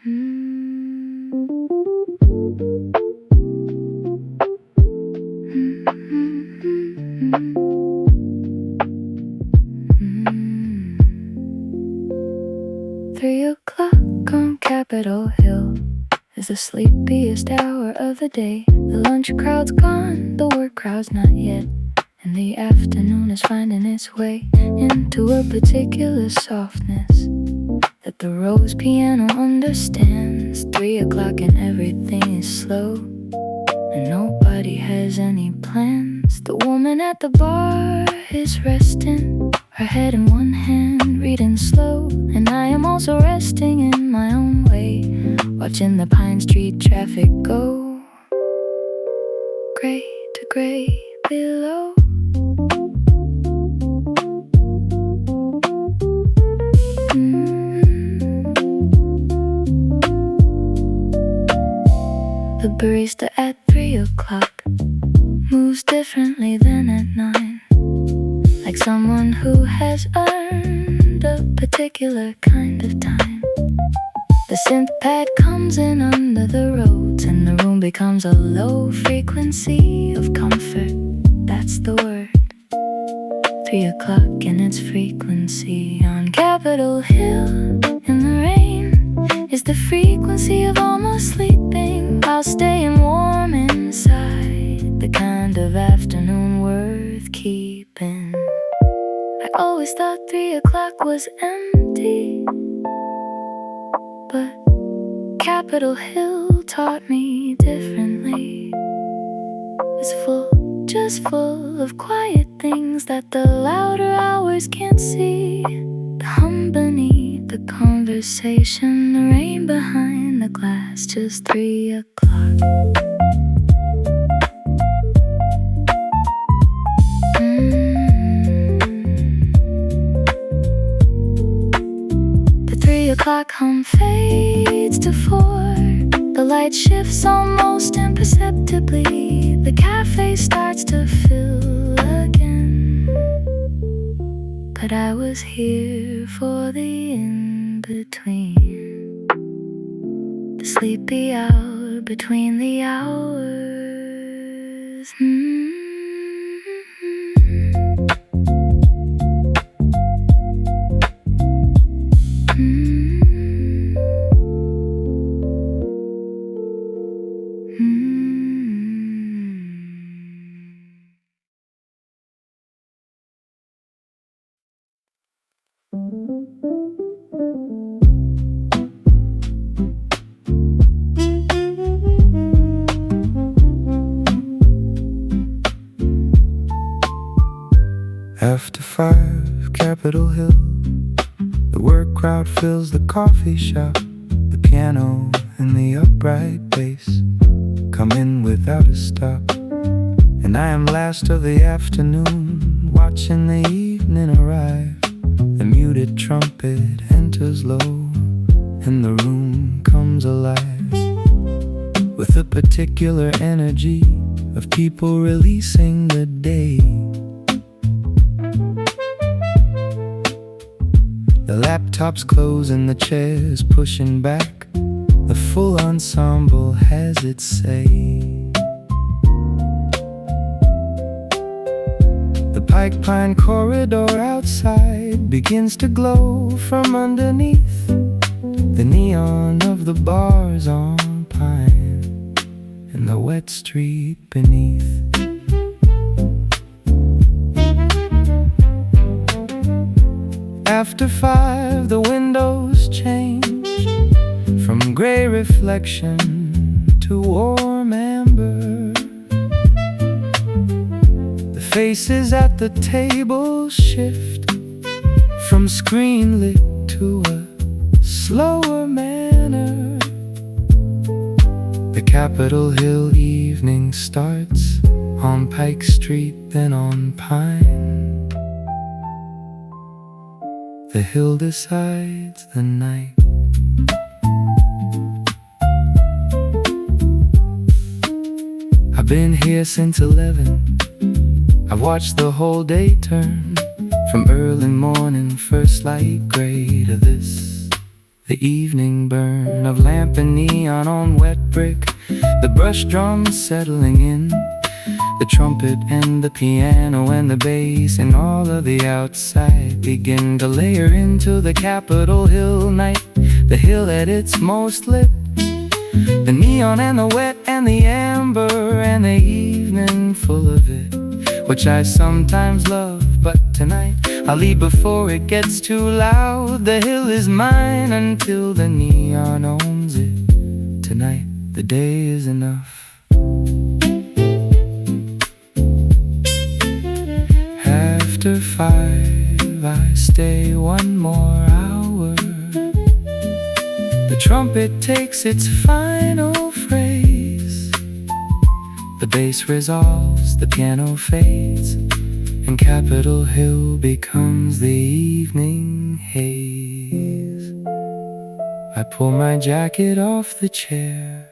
on Capitol Hill is the sleepiest hour of the day. The lunch crowd's gone, the work crowd's not yet, and the afternoon is finding its way into a particular softness that the rose piano understands. 3 o'clock and everything is slow, and nobody has any plans. The woman at the bar is resting, her head in one hand, reading slow, and I am also resting in my own way, watching the Pine Street traffic go gray to gray below. The barista at 3 o'clock moves differently than at 9, like someone who has earned a particular kind of time. The synth pad comes in under the roads, and the room becomes a low frequency of comfort. That's the word. 3 o'clock and its frequency on Capitol Hill in the rain is the frequency of almost sleeping while staying warm inside, the kind of afternoon worth keeping. I always thought 3 o'clock was empty, but Capitol Hill taught me differently. It's full, just full of quiet things that the louder hours can't see. The hum beneath the conversation, the rain behind the glass, just 3 o'clock. The 3 o'clock hum fades to 4. The light shifts almost imperceptibly. The cafe starts to fill again, but I was here for the in-between, the sleepy hour between the hours. After 5, Capitol Hill, the work crowd fills the coffee shop. The piano and the upright bass come in without a stop, and I am last of the afternoon, watching the evening arrive. The muted trumpet enters low, and the room comes alive with a particular energy of people releasing the day. The laptops close and the chairs pushing back. The full ensemble has its say. The Pike Pine corridor outside begins to glow from underneath. The neon of the bars on Pine and the wet street beneath. After 5, the windows change from gray reflection to warm amber. The faces at the table shift from screen lit to a slower manner. The Capitol Hill evening starts on Pike Street, then on Pine. The hill decides the night. I've been here since 11. I've watched the whole day turn from early morning first light gray to this, The evening burn of lamp and neon on wet brick, the brush drums settling in, the trumpet and the piano and the bass and all of the outside begin to layer into the Capitol Hill night, the hill at its most lit. The neon and the wet and the amber and the evening full of it, which I sometimes love, but tonight I'll leave before it gets too loud. The hill is mine until the neon owns it. Tonight the day is enough. After 5 I stay one more hour. The trumpet takes its final phrase, the bass resolves, the piano fades, and Capitol Hill becomes the evening haze. I pull my jacket off the chair,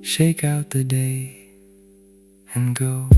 shake out the day, and go.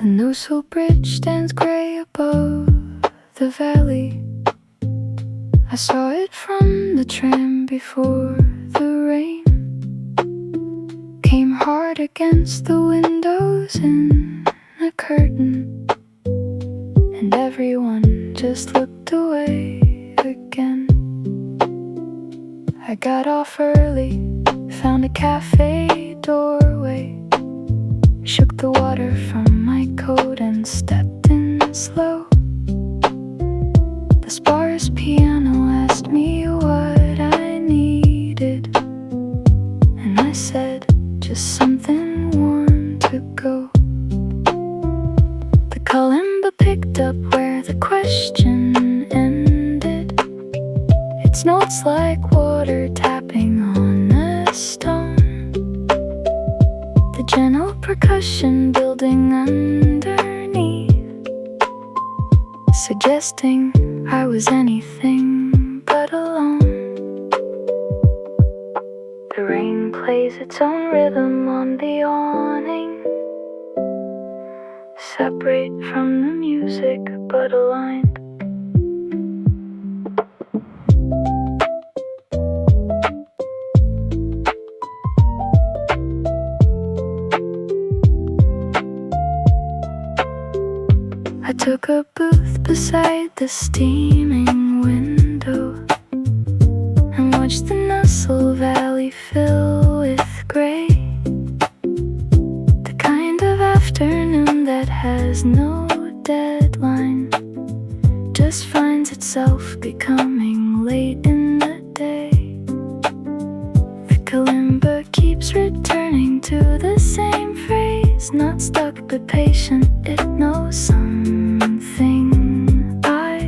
The Noosal Bridge stands grey above the valley. I saw it from the tram before the rain came hard against the windows in a curtain, and everyone just looked away again. I got off early, found a cafe doorway, shook the water from my coat and stepped in slow. The sparse piano asked me what I needed, and I said, just something warm to go. The kalimba picked up where the question ended, its notes like water tapping on a stone, the gentle percussion building underneath, suggesting I was anything but alone. The rain plays its own rhythm on the awning, separate from the music but aligned. I took a booth beside the steaming window and watched the Nussel Valley fill with gray, the kind of afternoon that has no deadline, just finds itself becoming late in the day. The kalimba keeps returning to the same phrase, not stuck but patient, it knows something I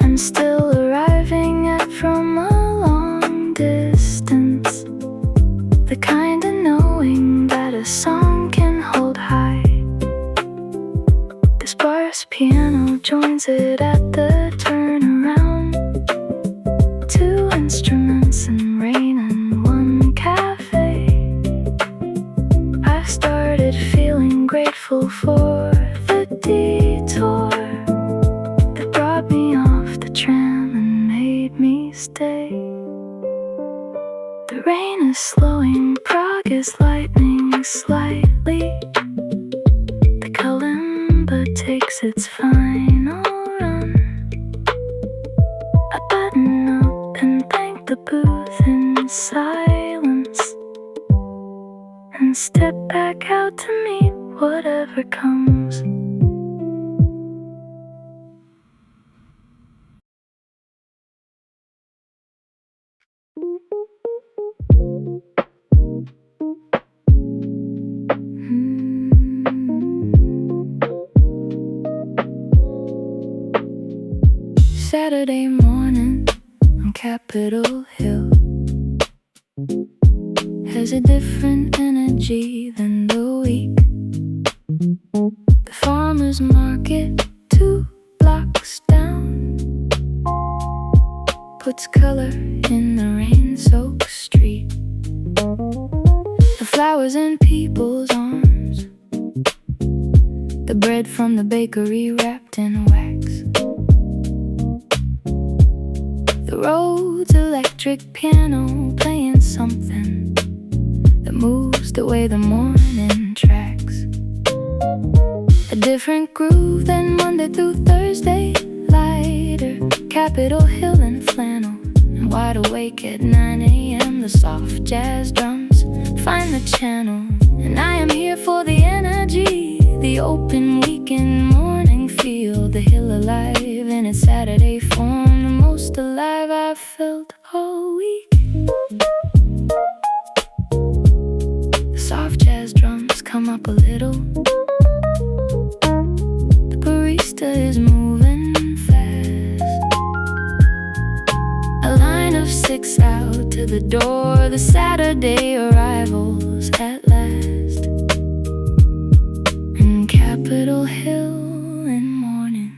am still arriving at from a long distance, the kind of knowing that a song can hold high. The sparse piano joins it at the turnaround, 2 instruments and rain and 1 cafe. I've started feeling grateful for the detour that brought me off the tram and made me stay. The rain is slowing, Prague is lightening slightly, the kalimba takes its final run. I button up and thank the booth in silence and step back out to meet whatever comes. Saturday morning, I'm Capitol Hill has a different energy than the week. The farmer's market 2 blocks down puts color in the rain-soaked street. The flowers in people's arms, the bread from the bakery wrapped in wax, the road's electric piano playing something that moves the way the morning tracks. A different groove than Monday through Thursday, lighter Capitol Hill and flannel, and wide awake at 9 a.m. The soft jazz drums find the channel, and I am here for the energy, the open weekend morning feel, the hill alive in its Saturday form, the most alive I've felt all week. The soft jazz drums come up a little, the barista is moving fast, a line of 6 out to the door, the Saturday arrivals at last. In Capitol Hill in morning,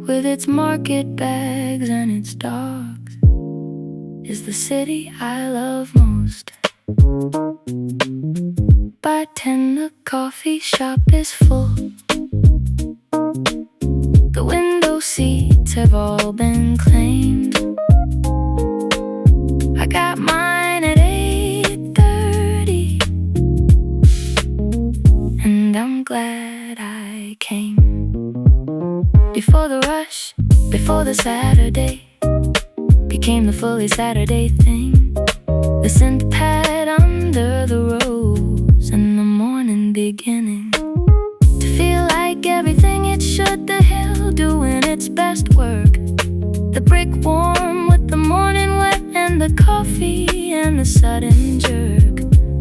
with its market bags and its dogs, is the city I love most. By 10 the coffee shop is full, the window seats have all been claimed. I got mine at 8:30, and I'm glad I came. Before the rush, before the Saturday became the fully Saturday thing, the synth pad under the rose and the morning beginning, to feel like everything it should, the hill doing its best work, the brick warm with the morning wet, and the coffee and the sudden jerk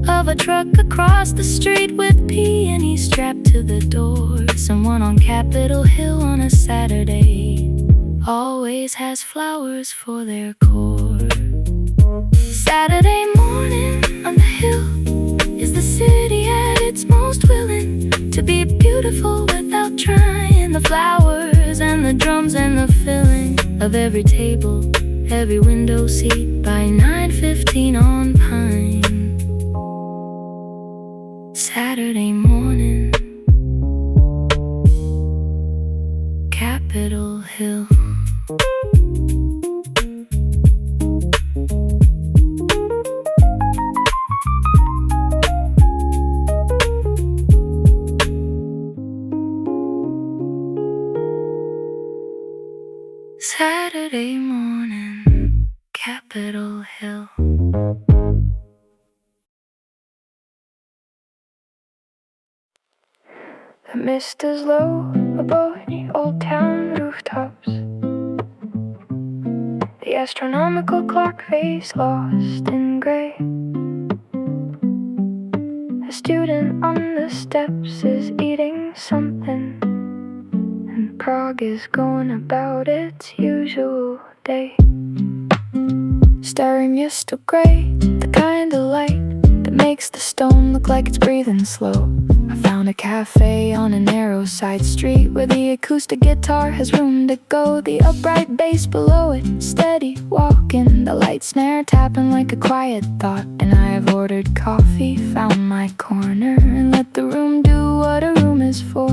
of a truck across the street with peonies strapped to the door. Someone on Capitol Hill on a Saturday always has flowers for their core. Saturday morning on the hill is the city at its most willing to be beautiful without trying. The flowers and the drums and the filling of every table, every window seat by 9:15 on Pine. Saturday morning, Capitol Hill. Saturday morning, Capitol Hill. The mist is low above the old town rooftops, the astronomical clock face lost in grey. A student on the steps is eating something, and Prague is going about its usual day. Starry misty gray, the kind of light that makes the stone look like it's breathing slow. I found a cafe on a narrow side street where the acoustic guitar has room to go, the upright bass below it steady walking, the light snare tapping like a quiet thought. And I've ordered coffee, found my corner, and let the room do what a room is for.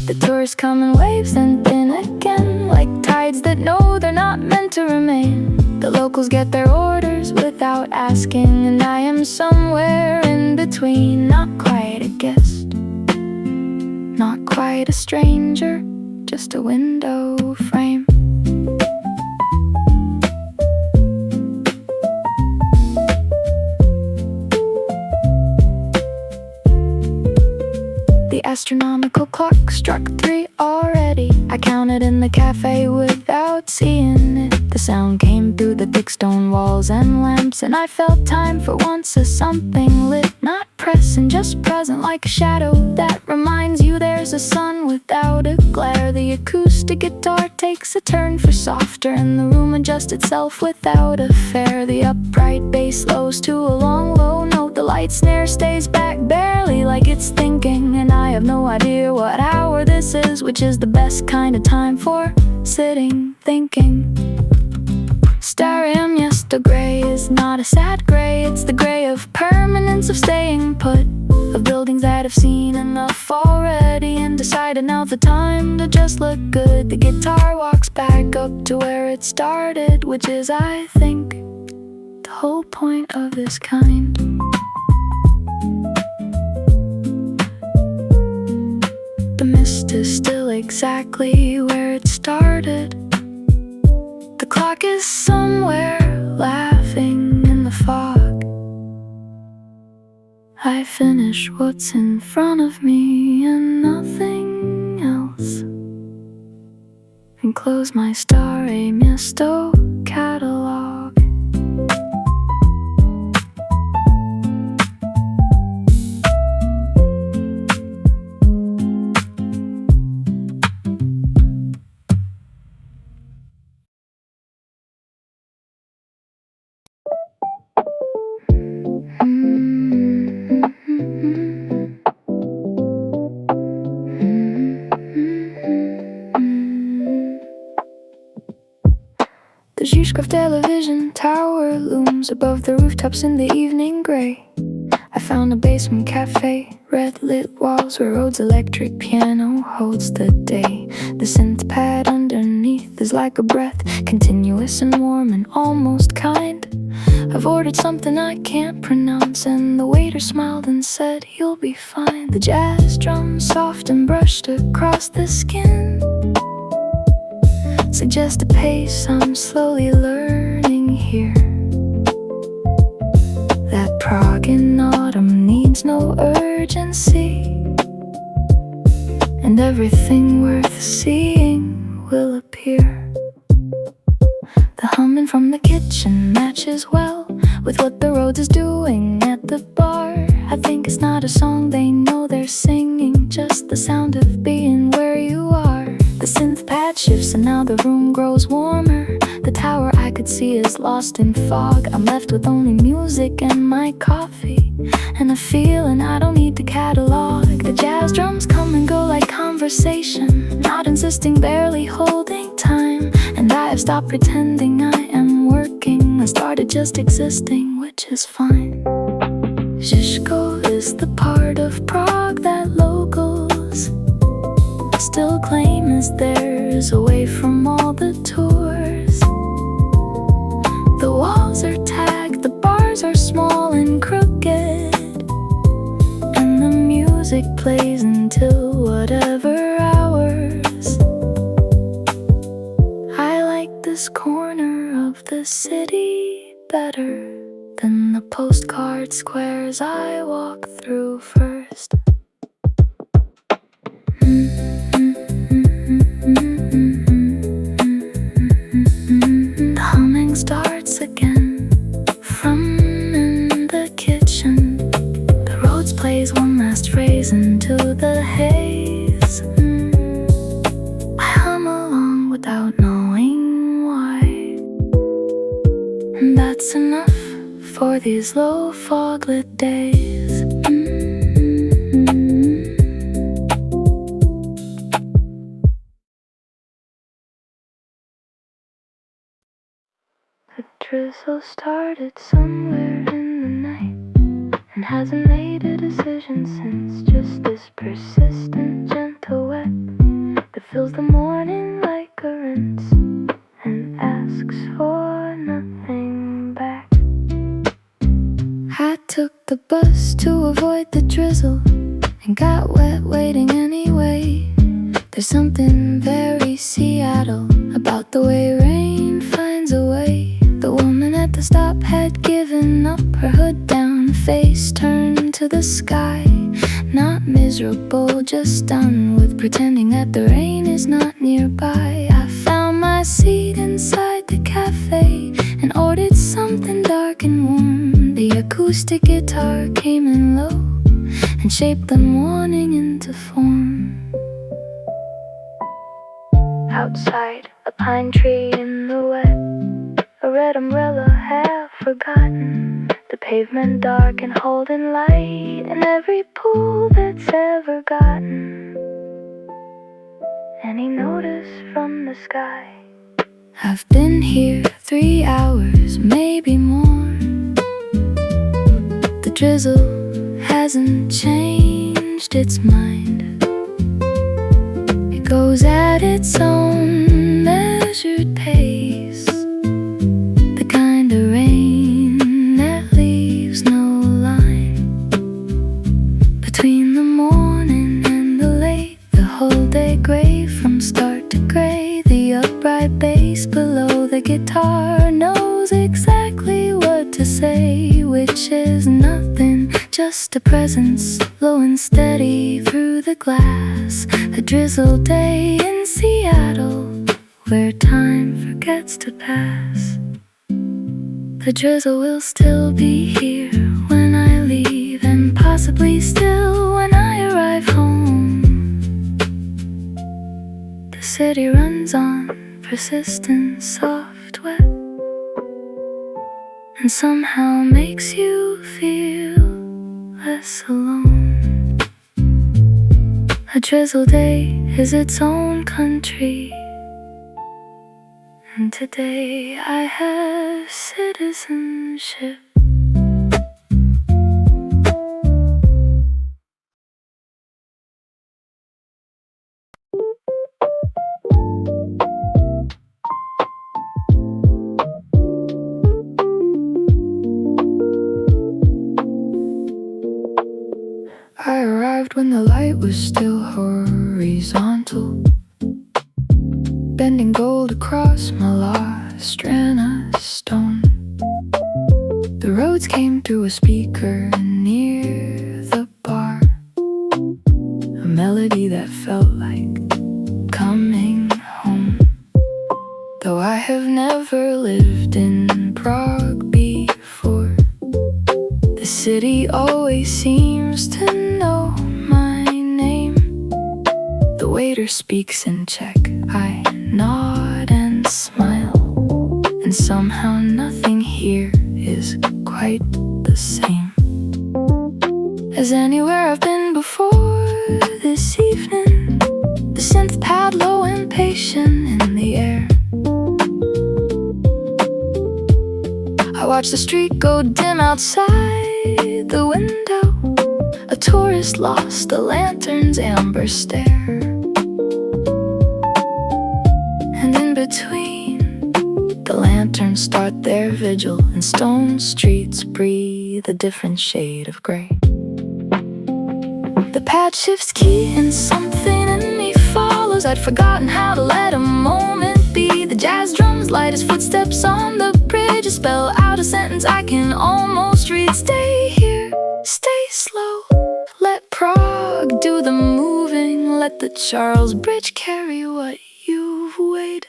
The tourists come in waves and then again, like tides that know they're not meant to remain. The locals get their orders without asking, and I am somewhere in between, not quite a guest, not quite a stranger, just a window frame. The astronomical clock struck 3 already. I counted in the cafe without seeing it. The sound came through the thick stone walls and lamps, and I felt time for once as something lit, not present, just present, like a shadow that reminds you there's a sun without a glare. The acoustic guitar takes a turn for softer, and the room adjusts itself without a fare. The upright bass slows to a long low note. The light snare stays back barely, like it's thinking, and I have no idea what hour this is, which is the best kind of time for sitting thinking. Starium, yes, the gray is not a sad gray. It's the gray of permanence, of staying put, of buildings that have seen enough already and decided now's the time to just look good. The guitar walks back up to where it started, which is, I think, the whole point of this kind. The mist is still exactly where it started. The clock is somewhere laughing in the fog. I finish what's in front of me and nothing else, and close my starry miesto catalog. The Zhishkov television tower looms above the rooftops in the evening gray. I found a basement cafe, red lit walls where Rhodes electric piano holds the day. The synth pad underneath is like a breath, continuous and warm and almost kind. I've ordered something I can't pronounce, and the waiter smiled and said, "You'll be fine." The jazz drum, soft and brushed across the skin, suggest a pace I'm slowly learning here. That Prague in autumn needs no urgency, and everything worth seeing will appear. The humming from the kitchen matches well with what the Rhodes is doing at the bar. I think it's not a song they know they're singing, just the sound of being where you are. The synth pad shifts and now the room grows warmer. The tower I could see is lost in fog. I'm left with only music and my coffee, and a feeling I don't need to catalog. The jazz drums come and go like conversation, not insisting, barely holding time. And I have stopped pretending I am working. I started just existing, which is fine. Zhishkov is the part of Prague that locals still claim is theirs, away from all the tours. The walls are tagged, the bars are small and crooked, and the music plays until whatever hours. I like this corner of the city better than the postcard squares I walk through first. The humming starts again from in the kitchen. The Rhodes plays one last phrase into the haze. I hum along without knowing why, and that's enough for these low fog-lit days. The drizzle started somewhere in the night and hasn't made a decision since. Just this persistent gentle wet that fills the morning like a rinse and asks for nothing back. I took the bus to avoid the drizzle and got wet waiting anyway. There's something very Seattle about the way rain finds a way. The woman at the stop had given up, her hood down, face turned to the sky. not miserable, just done with pretending that the rain is not nearby. I found my seat inside the cafe and ordered something dark and warm. The acoustic guitar came in low and shaped the morning into form. Outside, a pine tree in the wet, a red umbrella half forgotten, the pavement dark and holding light in every pool that's ever gotten any notice from the sky. I've been here 3 hours, maybe more. The drizzle hasn't changed its mind. It goes at its own measured pace, the kind of rain that leaves no line between the morning and the late, the whole day gray from start to gray. The upright bass below the guitar knows exactly what to say, which is nothing, just a presence, low and steady through the glass. A drizzle day in Seattle, where time forgets to pass. The drizzle will still be here when I leave, and possibly still when I arrive home. The city runs on, persistent, soft, wet, and somehow makes you feel less alone. A drizzle day is its own country, and today I have citizenship. I arrived when the light was still horizontal, bending gold across my lost ran a stone. The roads came through a speaker near the bar, a melody that felt like coming home. Though I have never lived in Prague before, the city always seems to know my name. The waiter speaks in Czech, I nod and smile, and somehow nothing here is quite the same as anywhere I've been before. This evening, the synth pad low and patient in the air. I watch the street go dim outside the window, a tourist lost the lantern's amber stare. And in between, the lanterns start their vigil, and stone streets breathe a different shade of gray. The pad shifts key and something in me follows. I'd forgotten how to let a moment be. The jazz drums light as footsteps on the bridge, spell out a sentence I can almost read. Stay here, stay slow, let Prague do the moving, let the Charles Bridge carry what you've weighed.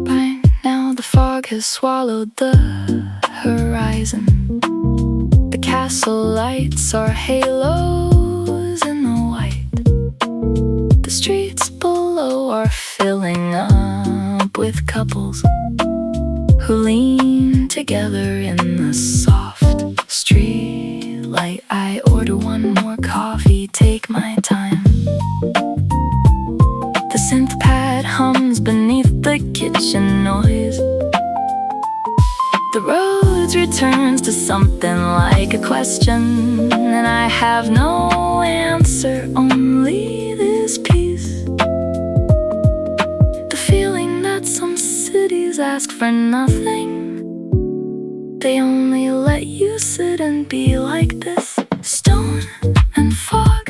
By now the fog has swallowed the horizon. The castle lights are halos in the white. The streets below are filling up with couples who lean together in the soft street light. I order one more coffee, take my time. The synth pad hums beneath the kitchen noise. The roads returns to something like a question, and I have no answer, only this peace. The feeling that some cities ask for nothing, they only let you sit and be like this. Stone and fog,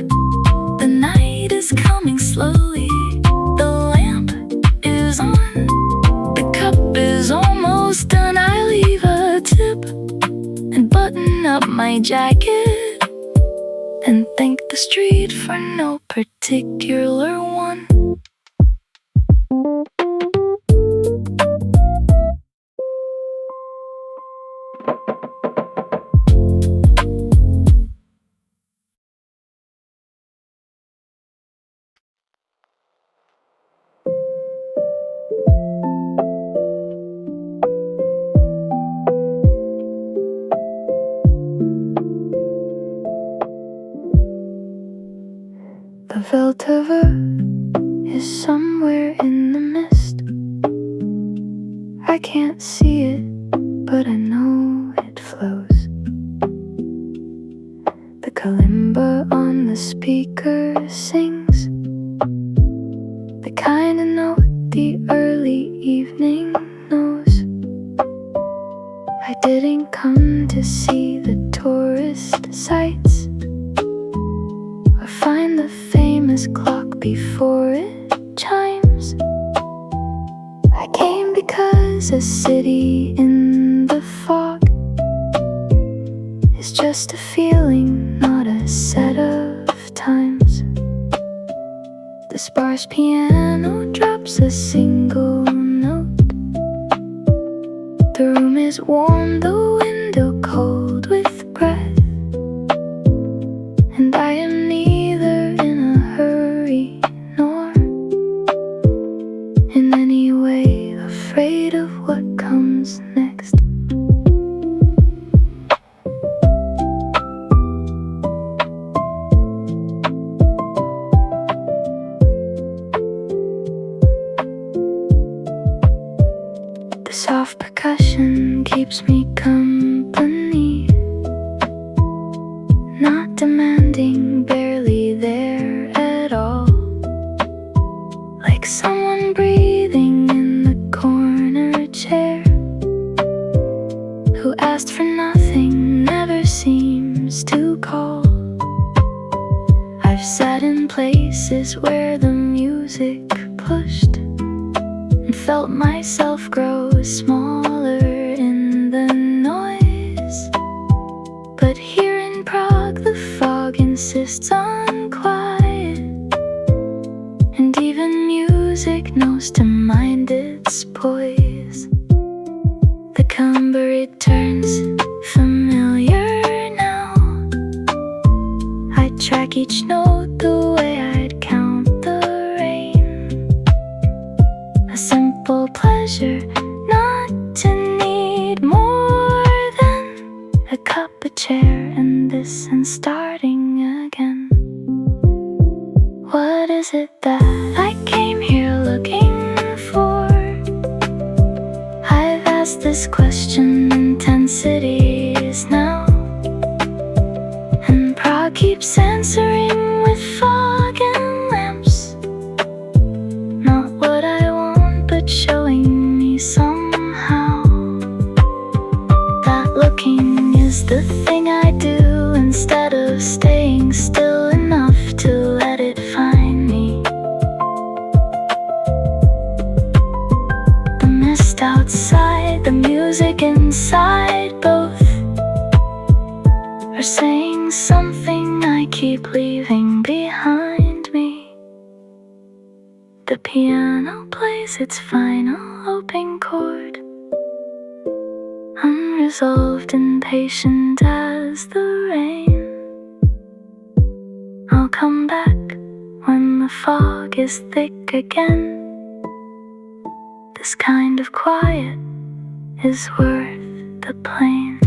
the night is coming slowly. The lamp my jacket and thank the street for no particular one. The filter is somewhere in the mist. I can't see it, but I know it flows. The kalimba on the speaker sings the kind of note the early evening knows. I didn't come to see the tourist sights or find the famous clock before it chimes. I came because a city in the fog is just a feeling, not a set of times. The sparse piano drops a single note. The room is warm, the window cold with breath, and I am neither in a hurry nor in any way afraid of what comes next. The soft percussion keeps me company, not demanding, barely there at all. Like someone breathing in the corner chair, who asked for nothing, never seems to call. I've sat in places where the music pushed and felt myself grow smaller in the noise. But here in Prague, the fog insists on quiet, and even music knows to mind its poise. The camber, it turns familiar now. I track each note the way I'd count the rain. A simple pleasure, not to need more than a cup, a chair, and this, and starting again. What is it that I came here looking for? I've asked this question in 10 cities now, and Prague keeps answering with fog and lamps. Not what I want, but showing me somehow that looking is the thing I do, instead of staying still enough to let it find me. The mist outside, the music inside, both are saying something I keep leaving behind me. The piano plays its final open chord, unresolved and patient as the rain. I'll come back when the fog is thick again. This kind of quiet is worth the pain.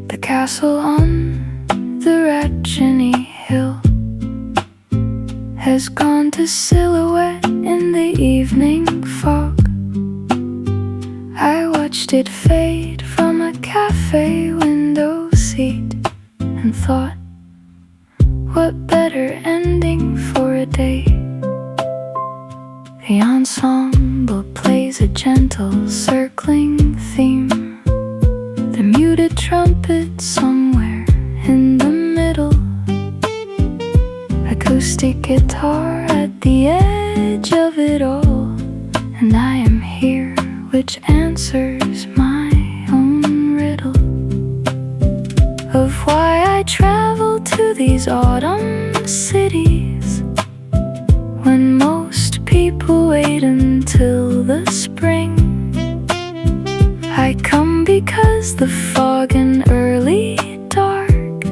The castle on the Ratchiny Hill has gone to silhouette in the evening fog. I watched it fade from a cafe window seat and thought, what better ending day. The ensemble plays a gentle circling theme. The muted trumpet somewhere in the middle. Acoustic guitar at the edge of it all. And I am here, which answers my own riddle of why I travel to these autumn cities when most people wait until the spring. I come because the fog and early dark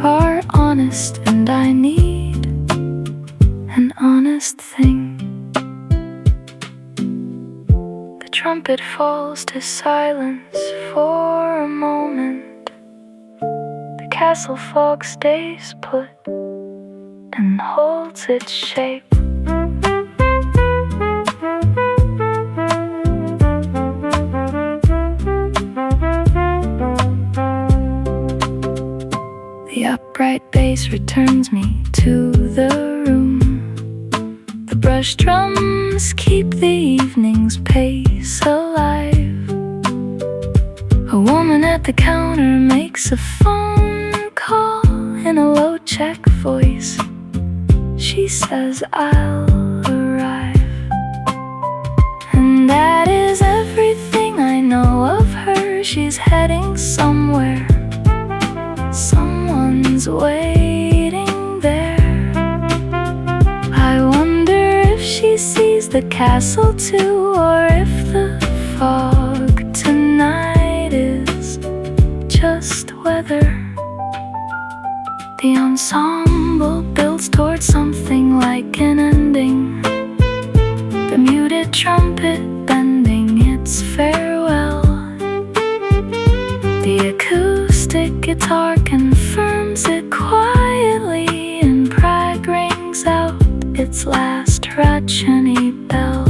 are honest, and I need an honest thing. The trumpet falls to silence for a moment. The castle fog stays put and holds its shape. The upright bass returns me to the room. The brush drums keep the evening's pace alive. A woman at the counter makes a phone call in a low-check voice. She says, "I'll arrive." And that is everything I know of her. She's heading somewhere. Someone's waiting there. I wonder if she sees the castle too, or if the fog tonight is just weather. The ensemble builds towards something like an ending. The muted trumpet bending its farewell. The acoustic guitar confirms it quietly, and pride rings out its last Ratchany bell.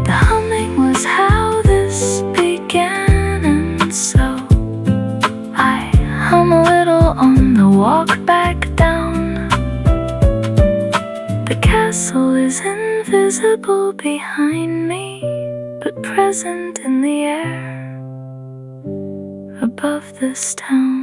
The humming was how this began, and so I hum a little on the walk back down. The castle is invisible behind me, but present in the air above this town.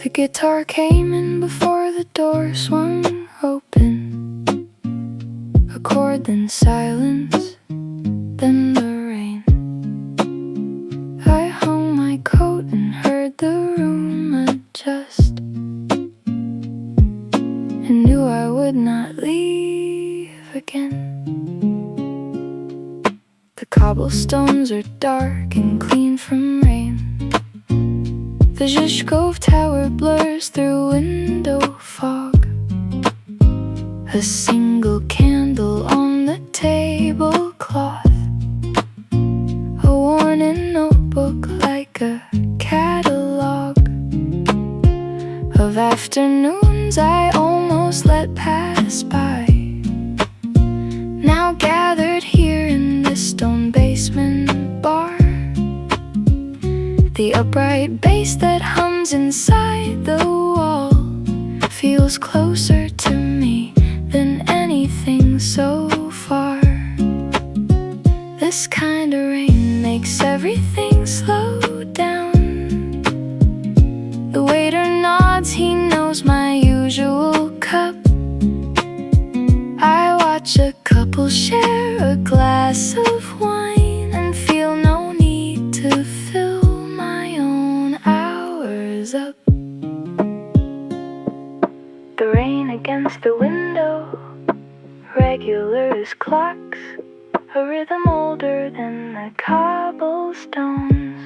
The guitar came in before the door swung open. A chord, then silence, then the rain. I hung my coat and heard the room adjust, and knew I would not leave again. The cobblestones are dark and clean from rain. The Zhishkov tower blurs through window fog. A single candle on the tablecloth. A worn-in notebook like a catalog of afternoons I almost let pass by. Now gathered here in this stone basement bar. The upright bass that hums inside the wall feels closer to me than anything so far. This kind of rain makes everything slow down. The waiter nods, he knows my usual cup. I watch a couple share a glass of wine and feel no need to fill my own hours up. The rain against the window, regular as clocks, a rhythm older than the cobblestones.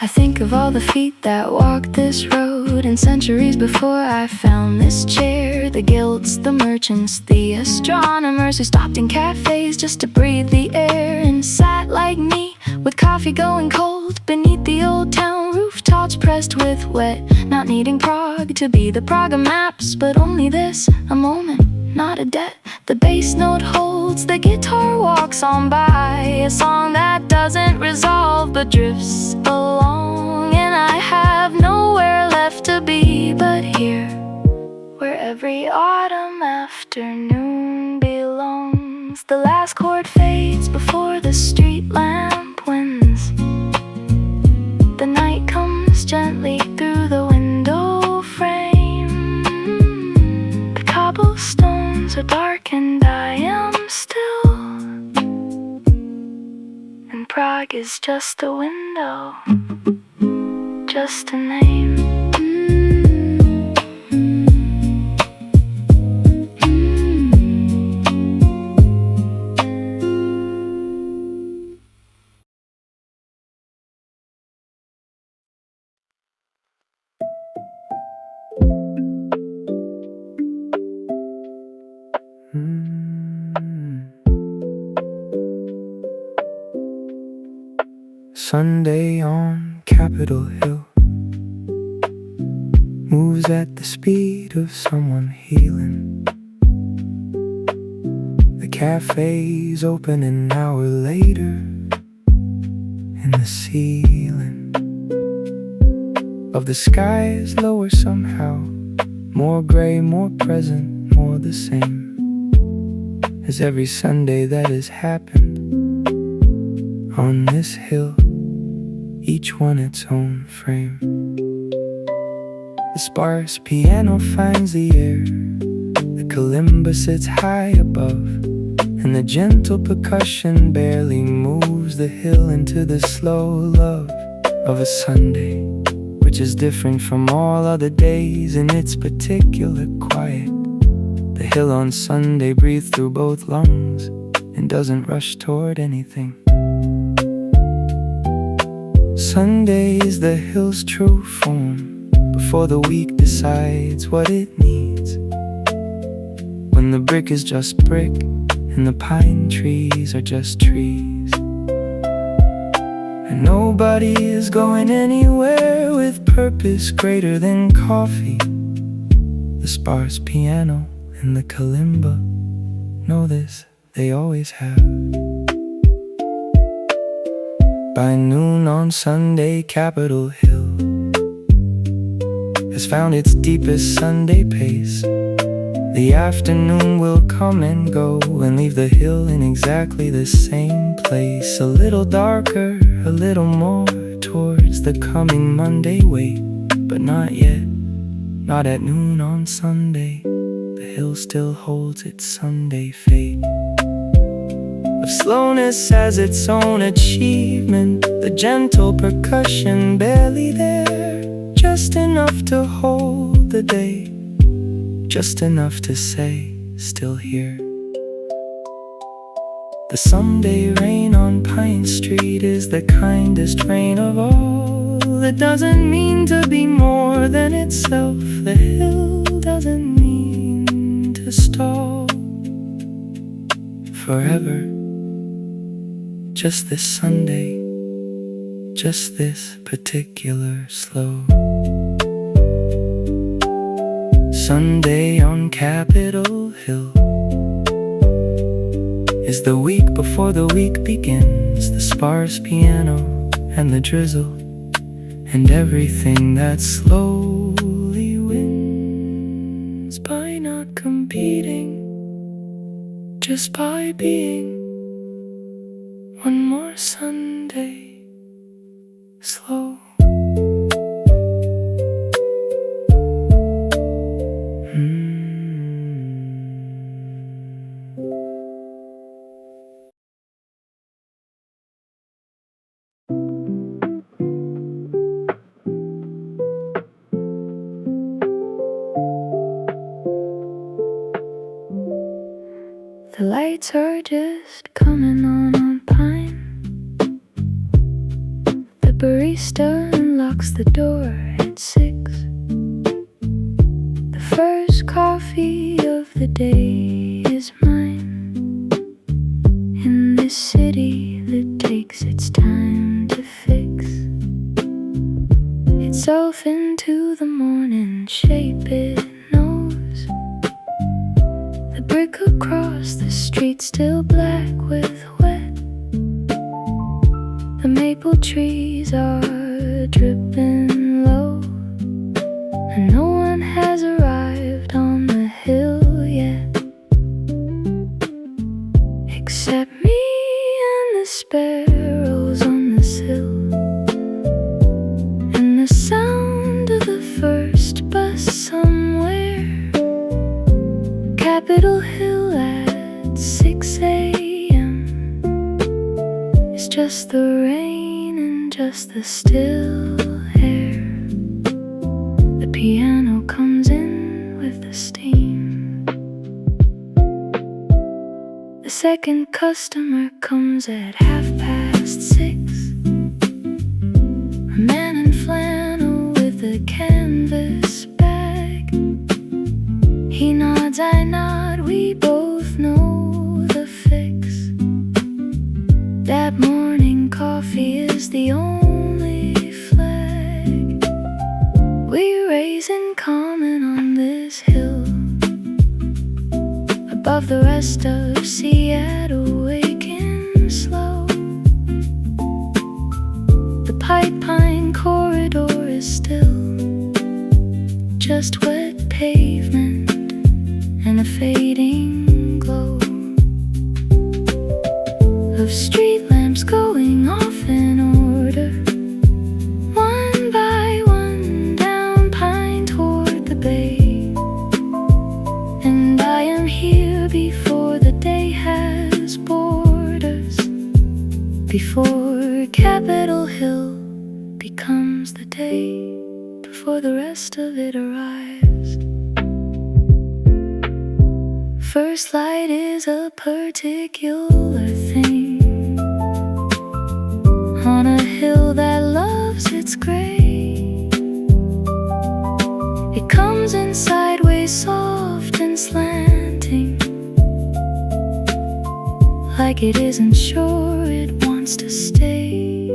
I think of all the feet that walk this road road. And centuries before I found this chair, the guilds, the merchants, the astronomers who stopped in cafes just to breathe the air and sat like me with coffee going cold beneath the old town rooftops pressed with wet, not needing prog to be the prog of maps, but only this, a moment, not a debt. The bass note holds, the guitar walks on by, a song that doesn't resolve but drifts along. And I have nowhere left to be but here, where every autumn afternoon belongs. The last chord fades before the street lamp wins. The night comes gently through the window frame. The cobblestones are dark and I am still, and Prague is just a window, just a name. Sunday on Capitol Hill moves at the speed of someone healing. The cafe's open an hour later, and the ceiling of the sky is lower somehow, more gray, more present, more the same as every Sunday that has happened on this hill, each one its own frame. The sparse piano finds the air, the kalimba sits high above, and the gentle percussion barely moves the hill into the slow love of a Sunday, which is different from all other days in its particular quiet. The hill on Sunday breathes through both lungs and doesn't rush toward anything. Sunday is the hill's true form before the week decides what it needs. When the brick is just brick and the pine trees are just trees, and nobody is going anywhere with purpose greater than coffee. The sparse piano and the kalimba know this, they always have. By noon on Sunday, Capitol Hill has found its deepest Sunday pace. The afternoon will come and go and leave the hill in exactly the same place. A little darker, a little more towards the coming Monday wait, but not yet, not at noon on Sunday. The hill still holds its Sunday fate of slowness as its own achievement. The gentle percussion barely there, just enough to hold the day, just enough to say, still here. The Sunday rain on Pine Street is the kindest rain of all. It doesn't mean to be more than itself. The hill doesn't mean to stall forever. Just this Sunday, just this particular slow Sunday on Capitol Hill is the week before the week begins. The sparse piano and the drizzle and everything that slowly wins by not competing, just by being. One more Sunday, slow. The lights are just coming on Pine. The barista unlocks the door at 6. first coffee of the day is mine. In this city that takes its time to fix itself into the morning shape it knows. The brick across the street still black with wet. The maple trees are dripping low, and no one has arrived on the hill yet, except me and the sparrows on the sill, and the sound of the first bus somewhere. Capitol Hill at 6 a.m. It's just the rain and just the still air. The piano comes in with the steam. The second customer comes at 6:30. A man in flannel with a canvas bag. He nods, I nod, we both know the fix. That morning coffee is the only flag we raise in common on this hill, above the rest of Seattle waking slow. The pipe pine corridor is still just wet pavement and a fading glow of street lamps going off in order, one by one down Pine toward the bay. And I am here before the day has borders, before Capitol Hill becomes the day, before the rest of it arrives. First light is a particular thing on a hill that loves its gray. It comes in sideways, soft and slanting, like it isn't sure it wants to stay.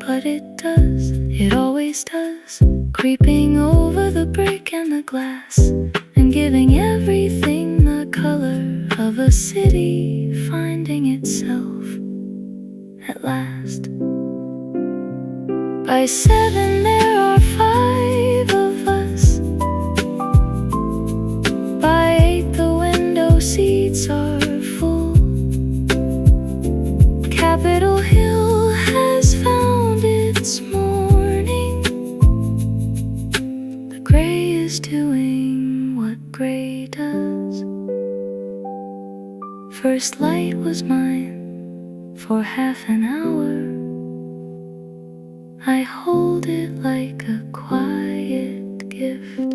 But it does, it always does, creeping over the brick and the glass, and giving everything the color of a city finding itself at last. By 7 there are 5 of us. By 8 the window seats are full. Capitol Hill has found its morning. The gray is doing what gray does. First light was mine for half an hour. I hold it like a quiet gift.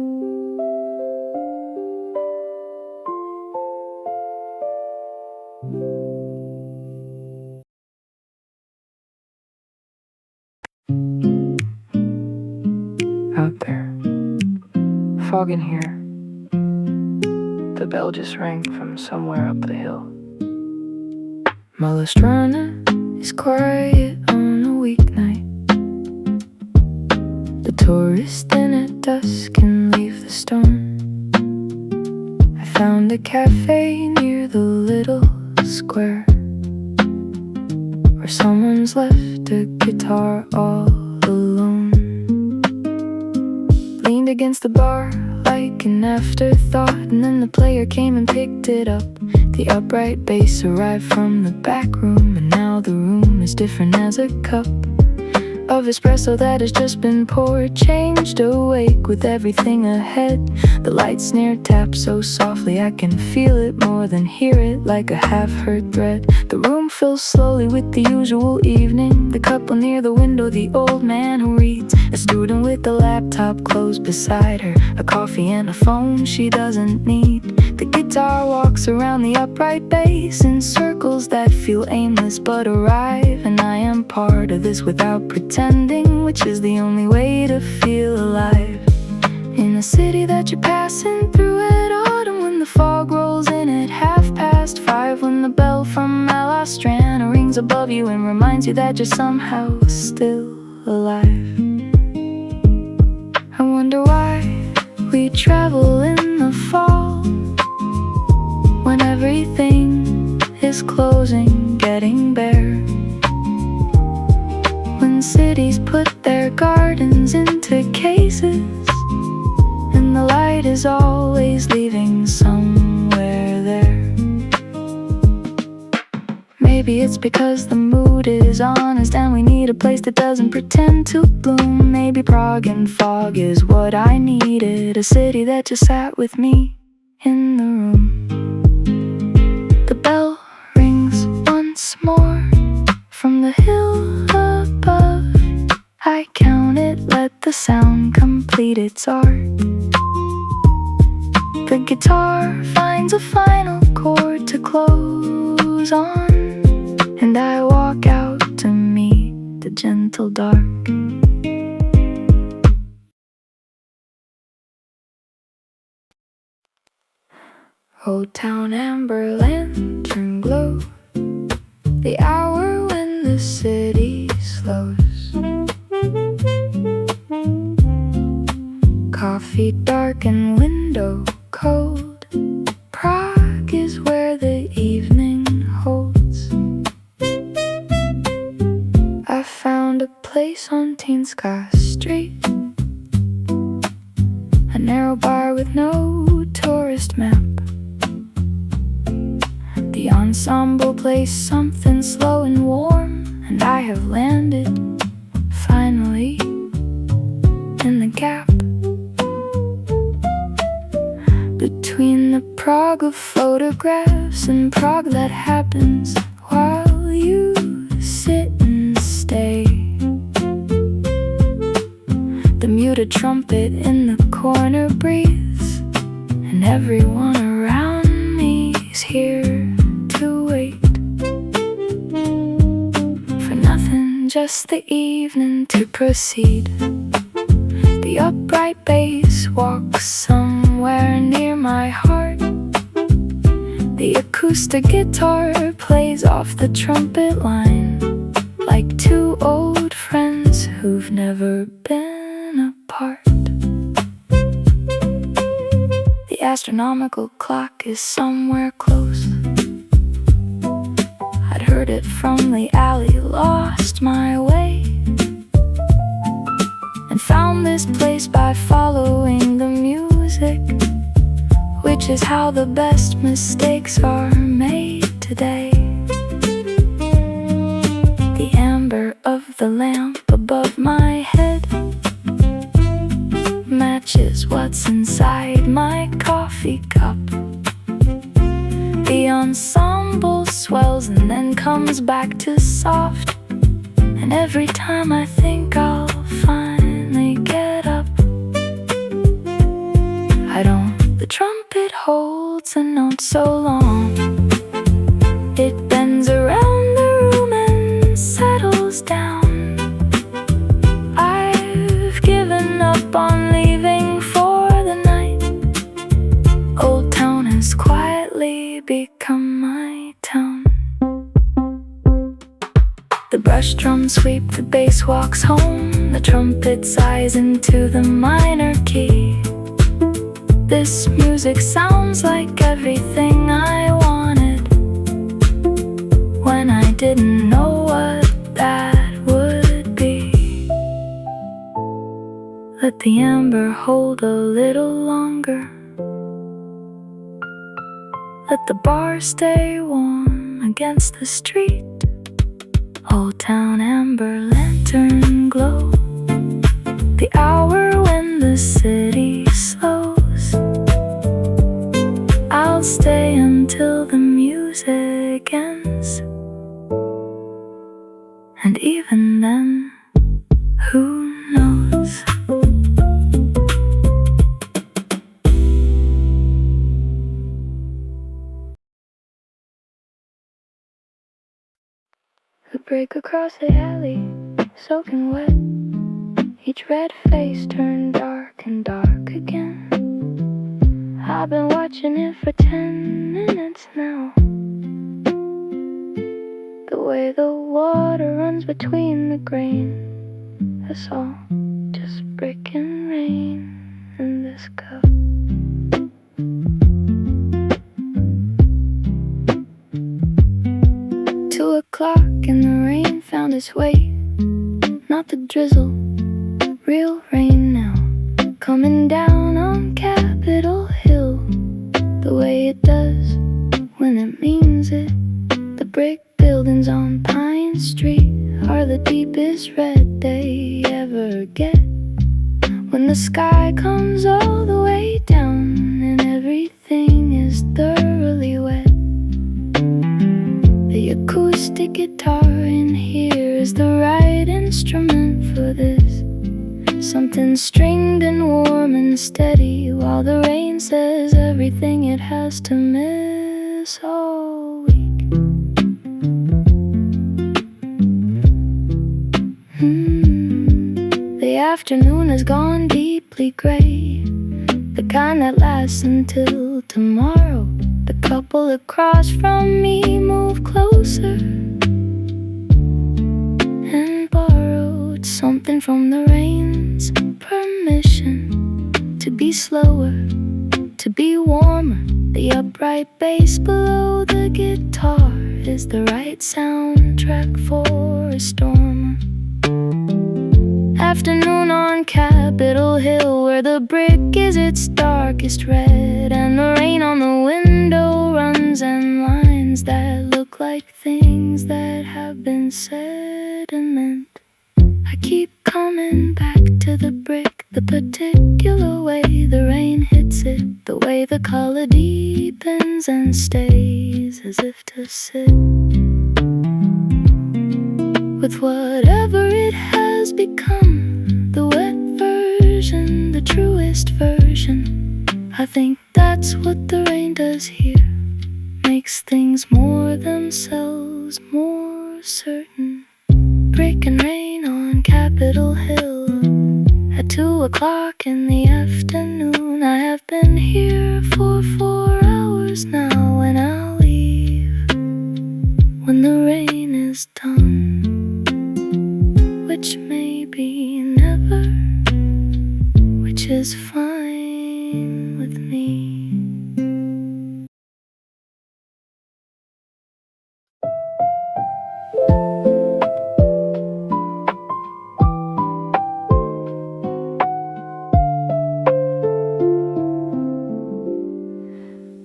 Out there, fog in here. The bell just rang from somewhere up the hill. Malestrana is quiet on a weeknight. The tourist in at dusk can leave the storm. I found a cafe near the little square, where someone's left a guitar all alone. Leaned against the bar like an afterthought, and then the player came and picked it up. The upright bass arrived from the back room, and now the room is different as a cup of espresso that has just been poured, changed awake with everything ahead. The light snare taps so softly I can feel it more than hear it, like a half-heard thread. The room fills slowly with the usual evening, the couple near the window, the old man who reads, a student with a laptop closed beside her, a coffee and a phone she doesn't need. The guitar walks around the upright bass in circles that feel aimless but arrive, and I am part of this without pretending, which is the only way to feel alive. In the city that you're passing through at autumn, when the fog rolls in at 5:30, when the bell from Malastrana rings above you and reminds you that you're somehow still alive. I wonder why we travel in the fall, when everything is closing, getting bare. When cities put their gardens into cases, and the light is always leaving somewhere there. Maybe it's because the mood is honest and we need a place that doesn't pretend to bloom. Maybe Prague and fog is what I needed, a city that just sat with me in the room. The bell rings once more from the hill above. I count it, let the sound complete its art. The guitar finds a final chord to close on, and I walk out to meet the gentle dark. Old town amber lantern glow, the hour when the city slows. Coffee dark and window cold, Prague is where the evening holds. I found a place on Tinska Street, a narrow bar with no tourist map. The ensemble plays something slow and warm, and I have landed, finally, in the gap between the Prague of photographs and Prague that happens while you sit and stay. The muted trumpet in the corner breathes, and everyone around me is here to wait for nothing, just the evening to proceed. The upright bass walks somewhere near my heart. The acoustic guitar plays off the trumpet line, like two old friends who've never been apart. The astronomical clock is somewhere close. I'd heard it from the alley, lost my way, and found this place by following the music, which is how the best mistakes are made today. The amber of the lamp above my head matches what's inside my coffee cup. The ensemble swells and then comes back to soft, and every time I think I'll finally get up, I don't. The trumpet holds a note so long, it bends around the room and settles down. I've given up on leaving for the night. Old town has quietly become my town. The brush drums sweep, the bass walks home, the trumpet sighs into the minor key. This music sounds like everything I wanted, when I didn't know what that would be. Let the amber hold a little longer, let the bar stay warm against the street. Old town amber lantern glow, the hour when the city slows. I'll stay until the music ends, and even then, who knows? We break across the alley, soaking wet. Each red face turned dark getting dark again. I've been watching it for 10 minutes now. The way the water runs between the grain, it's all just brick and rain in this cup. 2 o'clock and the rain found its way. Not the drizzle, real rain now. Coming down on Capitol Hill, the way it does when it means it. The brick buildings on Pine Street are the deepest red they ever get. When the sky comes all the way down and everything is thoroughly wet. The acoustic guitar in here is the right instrument for this. Something stringed and warm and steady, while the rain says everything it has to miss all week. The afternoon has gone deeply gray, the kind that lasts until tomorrow. The couple across from me move closer and borrowed something from the rain's permission to be slower, to be warmer. The upright bass below the guitar is the right soundtrack for a storm. Afternoon on Capitol Hill, where the brick is its darkest red, and the rain on the window runs in lines that look like things that have been said and meant. I keep coming back to the brick, the particular way the rain hits it, the way the color deepens and stays as if to sit with whatever it has become, the wet version, the truest version. I think that's what the rain does here, makes things more themselves, more certain. Brick and rain on Capitol Hill at 2 o'clock in the afternoon. I have been here for 4 hours now, and I'll leave when the rain is done, which may be never, which is fine with me.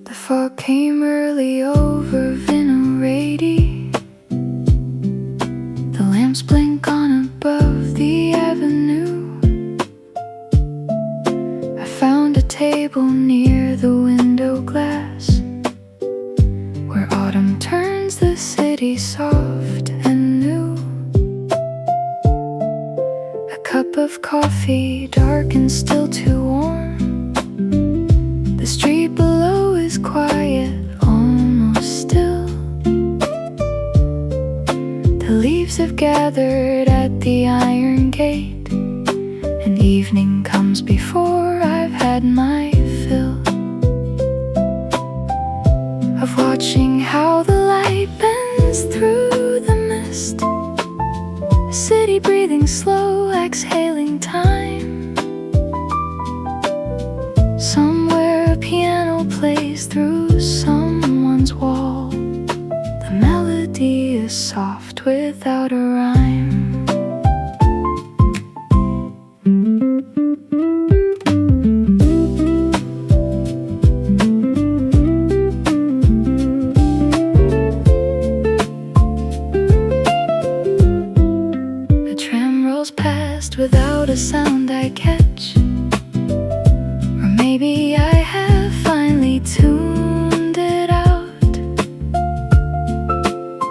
The fog came early over Vinarady. The lamps blink on above the avenue. I found a table near the window glass, where autumn turns the city soft and new. A cup of coffee, dark and still too warm. The street below is quiet, almost still. The leaves have gathered at the iron gate, and evening comes before I've had my fill of watching how the light bends through the mist. A city breathing slow, exhaling time. Somewhere a piano plays through someone's wall. The melody is soft without a rhyme. The tram rolls past without a sound I catch. Or maybe I have finally tuned it out.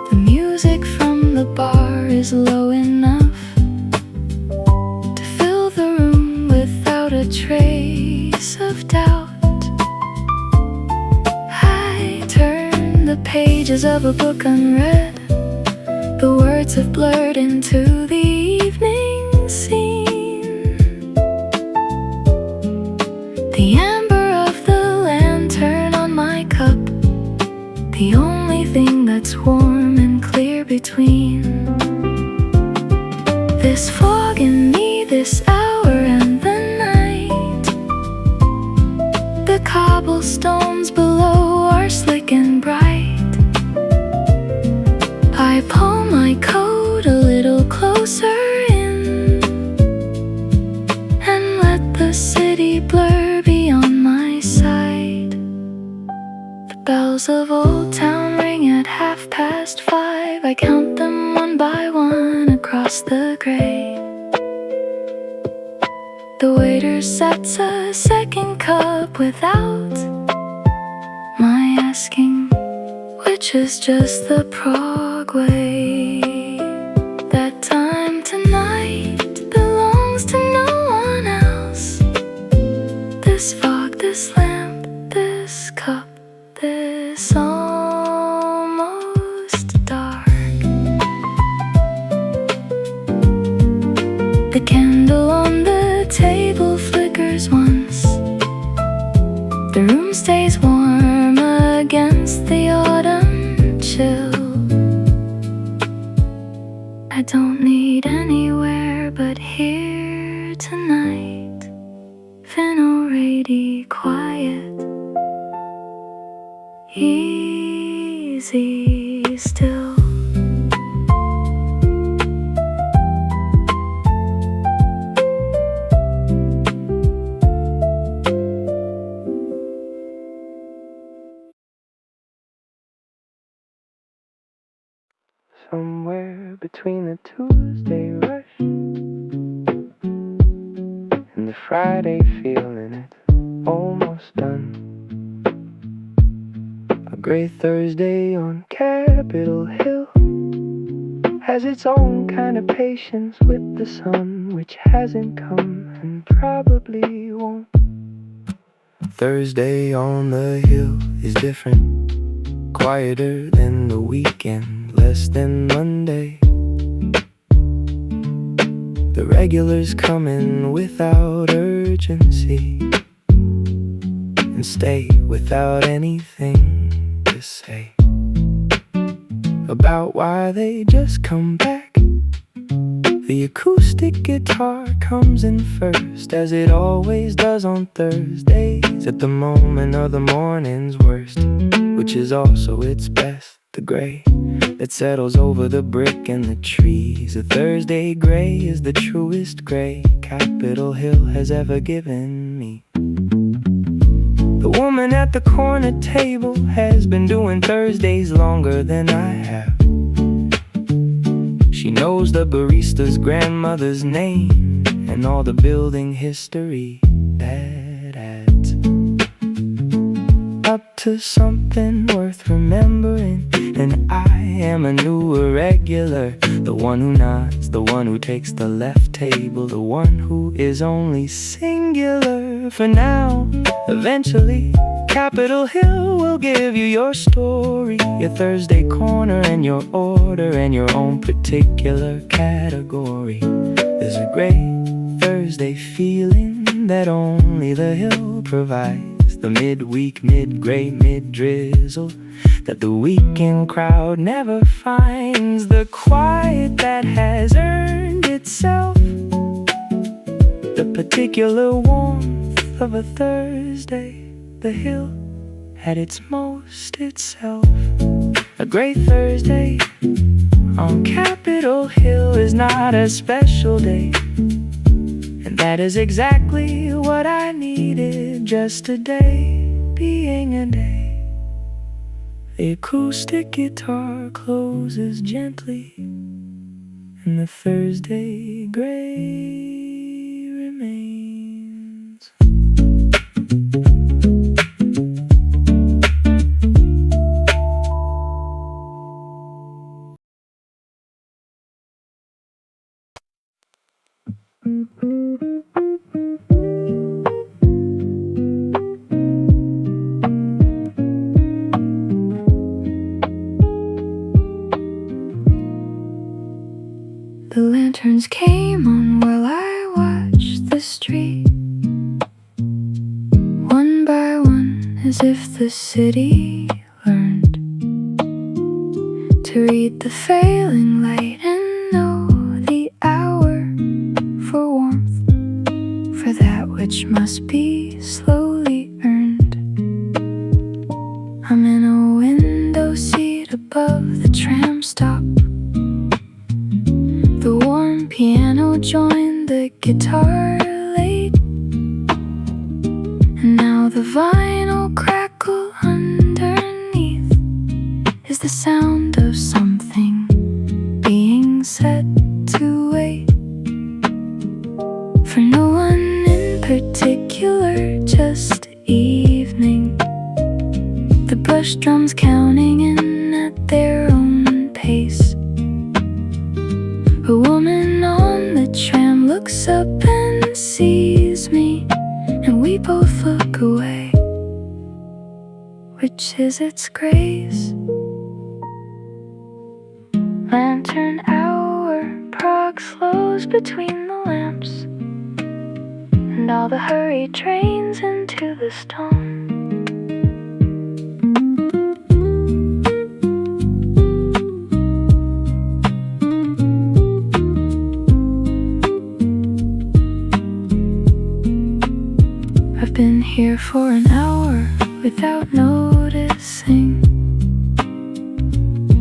The music from the bar is low enough to fill the room without a trace of doubt. I turn the pages of a book unread. The words have blurred into the evening scene. The cobblestones below are slick and bright. I pull my coat a little closer in and let the city blur beyond my sight. The bells of Old Town ring at 5:30. I count them one by one across the grate. The waiter sets a second cup without my asking, which is just the Prague way. That time tonight belongs to no one else. This fog, this lamp, this cup, this almost dark. The candle on the table flickers once. The room stays warm against the autumn chill. I don't need anywhere but here tonight. Venerady, quiet, easy still. Somewhere between the Tuesday rush and the Friday feeling, it's almost done. A great Thursday on Capitol Hill has its own kind of patience with the sun, which hasn't come and probably won't. Thursday on the hill is different, quieter than the weekend, less than Monday. The regulars come in without urgency and stay without anything to say about why they just come back. The acoustic guitar comes in first, as it always does on Thursdays, at the moment of the morning's worst, which is also its best. The gray that settles over the brick and the trees. A Thursday gray is the truest gray Capitol Hill has ever given me. The woman at the corner table has been doing Thursdays longer than I have. She knows the barista's grandmother's name and all the building history that adds up to something worth remembering. And I am a new irregular, the one who nods, the one who takes the left table, the one who is only singular for now. Eventually, Capitol Hill will give you your story, your Thursday corner and your order and your own particular category. There's a great Thursday feeling that only the Hill provides. The midweek, mid-grey, mid-drizzle that the weekend crowd never finds. The quiet that has earned itself, the particular warmth of a Thursday. The Hill at its most itself. A great Thursday on Capitol Hill is not a special day, and that is exactly what I needed, just a day being a day. The acoustic guitar closes gently, and the Thursday gray remains. The lanterns came on while I watched the street, one by one, as if the city learned to read the failing light and know the hour for warmth, for that which must be slowly earned. how the vinyl crackle underneath is the sound of something being set to wait for no one in particular, just evening. The brush drums counting in at their own pace. A woman on the tram looks up and sees me, and we both look away, which is its grace. Lantern hour, prog slows between the lamps, and all the hurry trains into the stone. I've been here for an hour without noticing.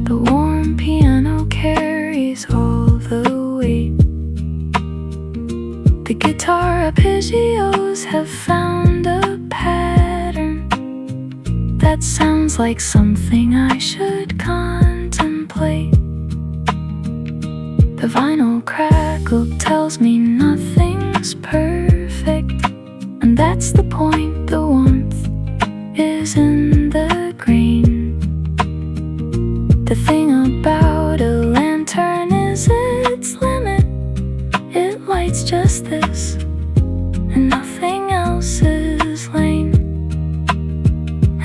The warm piano carries all the weight. The guitar arpeggios have found a pattern that sounds like something I should contemplate. The vinyl crackle tells me nothing's perfect, and that's the point. The warmth is in the grain. The thing about a lantern is its limit. It lights just this, and nothing else is lame.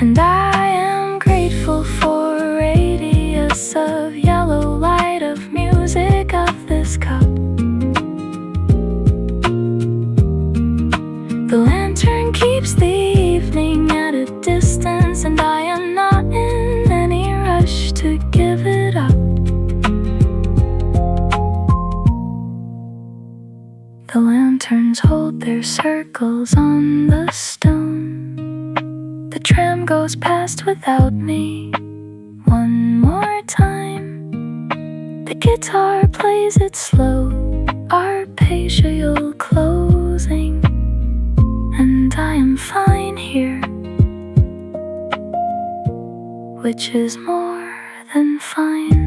And I am grateful for a radius of yellow light, of music, of this cup. The lantern keeps the evening at a distance, and I am not in any rush to give it up. The lanterns hold their circles on the stone. The tram goes past without me. One more time, the guitar plays its slow arpeggial closing, and I am fine here, which is more than fine.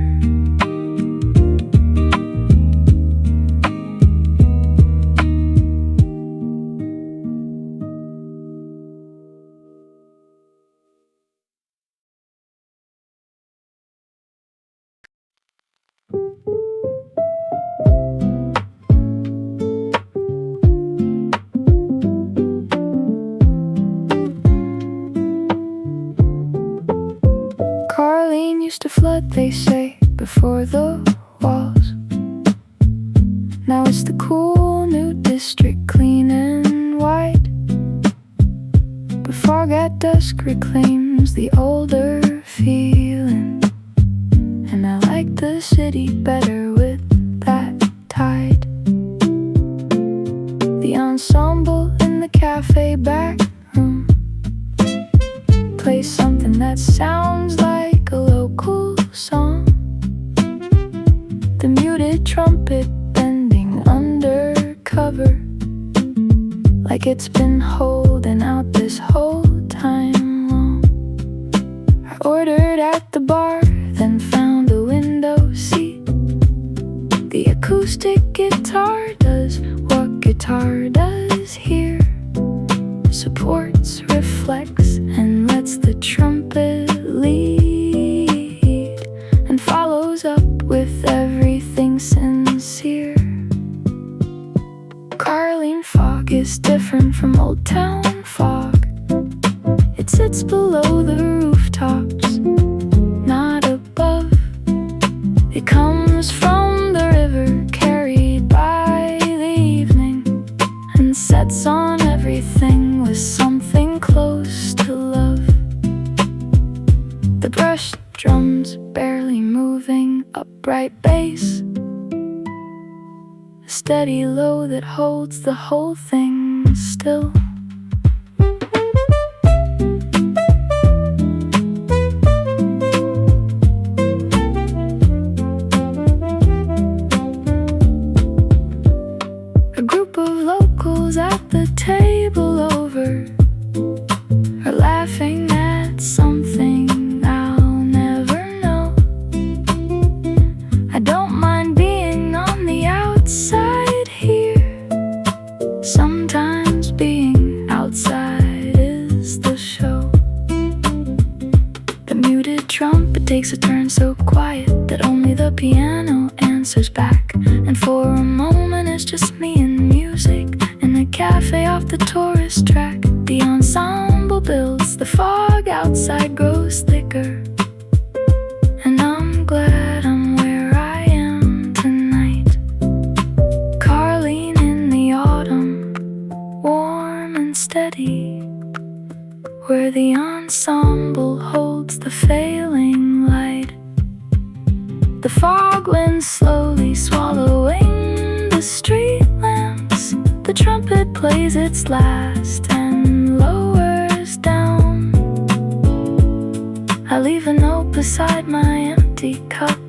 Used to flood, they say, before the walls. Now it's the cool new district, clean and white. But fog at dusk reclaims the older feeling, and I like the city better with that tide. The ensemble in the cafe back room plays something that sounds like a local song. The muted trumpet bending undercover, like it's been holding out this whole time long. I ordered at the bar, then found a window seat. The acoustic guitar does what guitar does here. Supports, reflects, and lets the trumpet lead, and follows up with everything sincere. Carlene fog is different from Old Town fog. It sits below the rooftops, not above. It comes from the river, carried by the evening, and sets on everything with something close to love. The brushed drums barely moving, upright bass, a steady low that holds the whole thing still. A group of locals at the table over takes a turn so quiet that only the piano answers back. And for a moment it's just me and music in a cafe off the tourist track. The ensemble builds, the fog outside grows thicker, and I'm glad I'm where I am tonight. Carleen in the autumn, warm and steady, where the ensemble holds the failing light. The fog winds slowly swallowing the street lamps. The trumpet plays its last and lowers down. I leave a note beside my empty cup.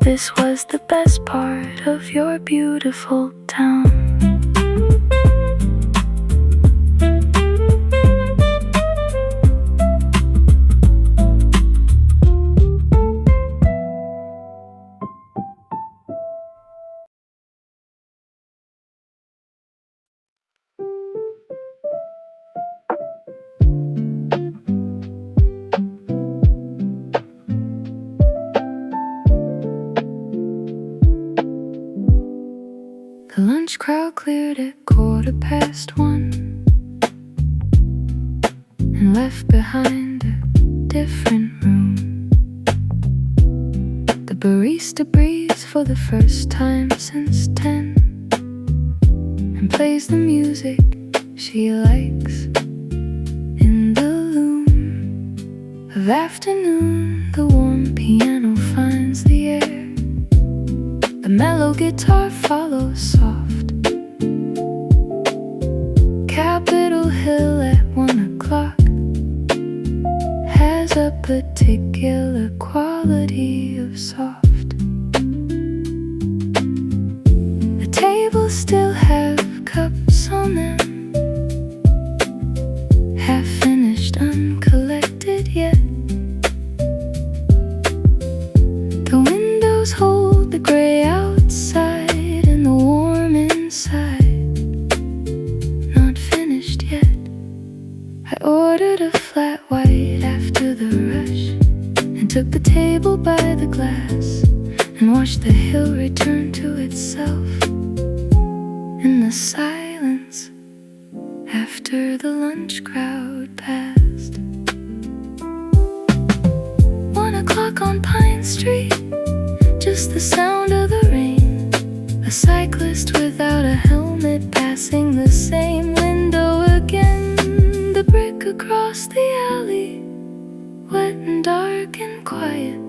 This was the best part of your beautiful town. The lunch crowd cleared at 1:15 and left behind a different room. The barista breathes for the first time since 10 and plays the music she likes. In the loom of afternoon, the warm piano finds the air. The mellow guitar follows soft. Capitol Hill at 1 o'clock has a particular quality of soft. The tables still have cups on them, half finished, uncollected yet. The windows hold the gray outside and the warm inside, not finished yet. I ordered a flat white after the rush and took the table by the glass and watched the hill return to itself in the silence after the lunch crowd passed. 1 o'clock on Pine Street, just the sound of the rain. A cyclist without a helmet passing the same window again. The brick across the alley, wet and dark and quiet.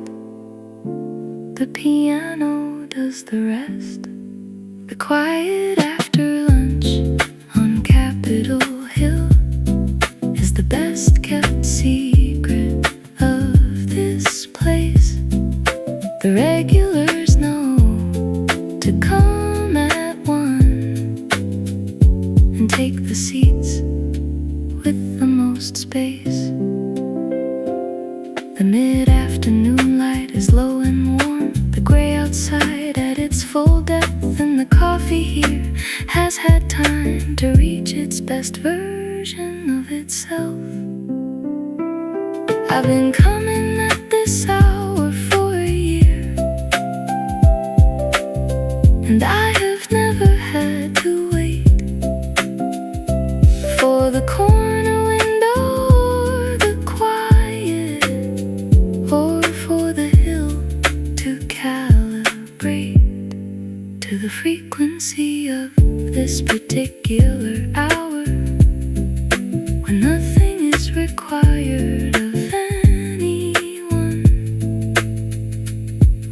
The piano does the rest. The quiet after lunch on Capitol Hill is the best kept secret of this place. The regulars know to come at 1 and take the seats with the most space. The mid-afternoon light is low and warm, the gray outside at its full depth, and the coffee here has had time to reach its best version of itself. I've been coming at this hour for a year, and I have never had to wait for the corner window or the quiet, or for the hill to calibrate to the frequency of this particular hour, when nothing is required of anyone,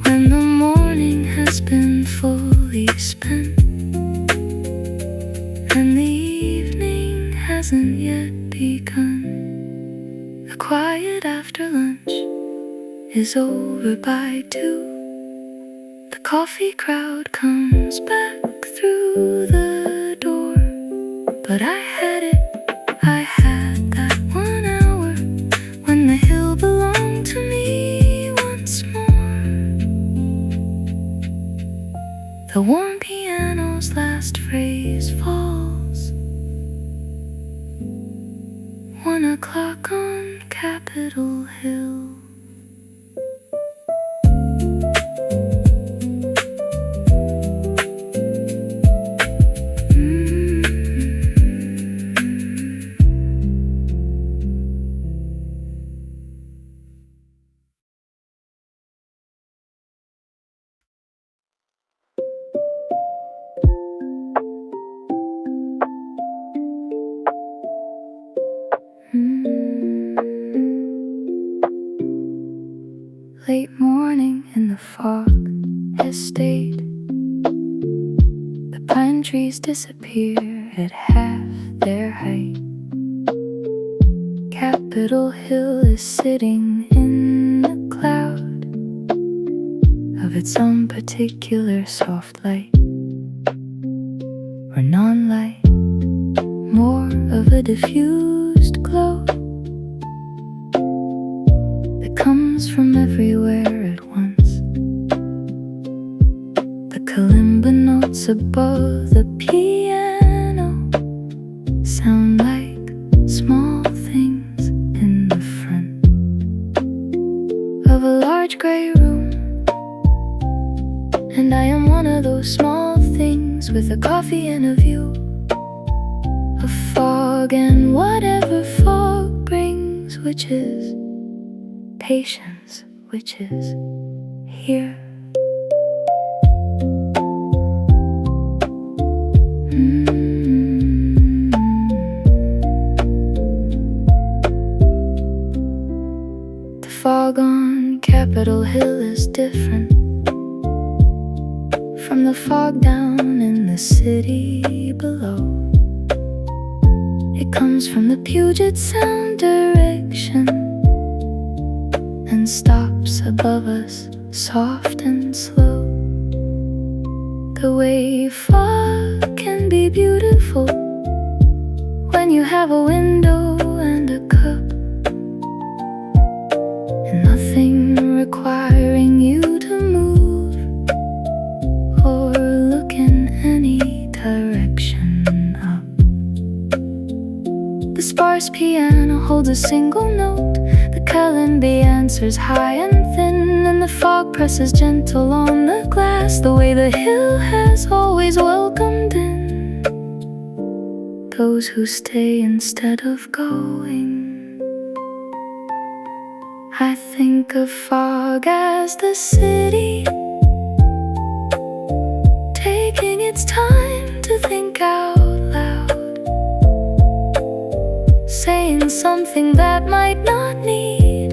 when the morning has been fully spent and the evening hasn't yet begun. The quiet after lunch is over by 2. The coffee crowd comes back through the door, but I had that 1 hour when the hill belonged to me once more. The warm piano's last phrase falls 1 o'clock on Capitol Hill. Late morning in the fog estate. The pine trees disappear at half their height. Capitol Hill is sitting in a cloud of its own particular soft light, or non-light, more of a diffused glow comes from everywhere at once. The kalimba notes above the piano sound like small things in the front of a large gray room. And I am one of those small things with a coffee and a view of fog and whatever fog brings, which is patience, which is here. The fog on Capitol Hill is different from the fog down in the city below. It comes from the Puget Sound direction and stops above us, soft and slow. The way fog can be beautiful when you have a window and a cup, and nothing requiring you to move or look in any direction up. The sparse piano holds a single note. The kalimba answers high and thin, and the fog presses gentle on the glass, the way the hill has always welcomed in those who stay instead of going. I think of fog as the city taking its time to think out loud, saying something that might not need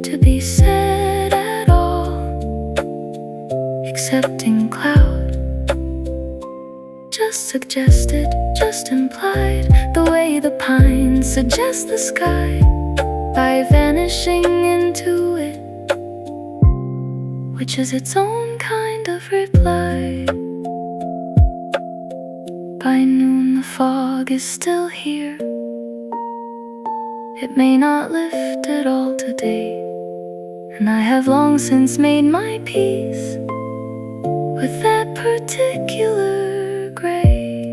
to be said at all, accepting cloud, just suggested, just implied, the way the pines suggest the sky by vanishing into it, which is its own kind of reply. By noon the fog is still here. It may not lift at all today, and I have long since made my peace with that particular gray.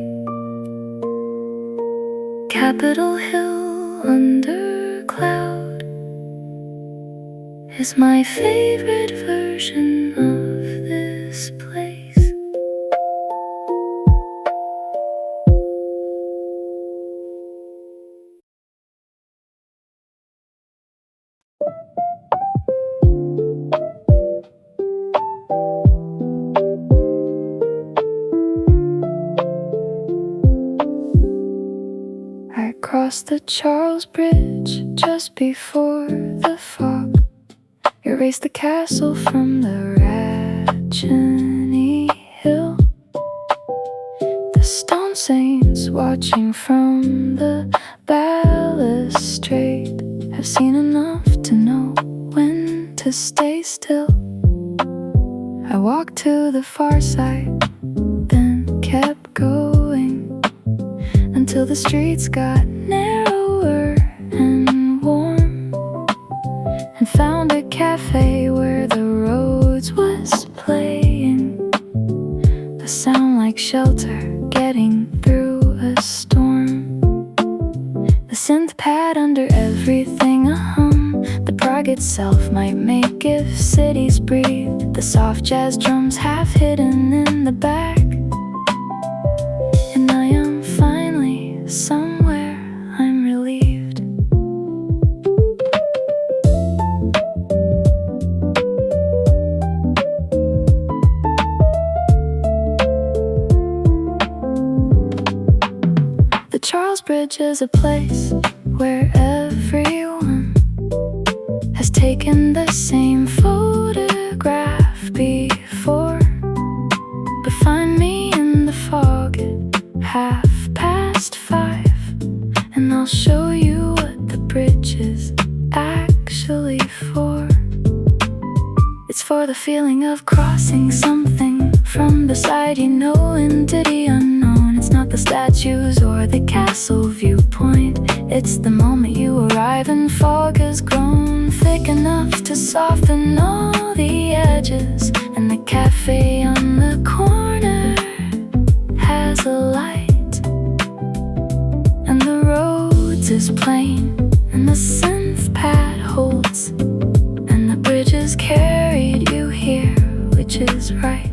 Capitol Hill under cloud is my favorite version of this place. I crossed the Charles Bridge just before the fog erased the castle from the Ratchany Hill. The stone saints watching from the balustrade have seen enough to know when to stay still. I walked to the far side, then kept going until the streets got narrower and warm, and found a cafe where the roads was playing a sound like shelter getting through a storm. The synth pad under everything a hum. The prog itself might make if cities breathe. The soft jazz drums half hidden in the back. And I am finally somewhere I'm relieved. The Charles Bridge is a place where everyone has taken the same photograph before. But find me in the fog at 5:30, and I'll show you what the bridge is actually for. It's for the feeling of crossing something from the side you know into the unknown. It's not the statues or the castle viewpoint. It's the moment you arrive and fog has grown thick enough to soften all the edges. And the cafe on the corner has a light, and the roads is plain, and the synth pad holds, and the bridges carried you here, which is right.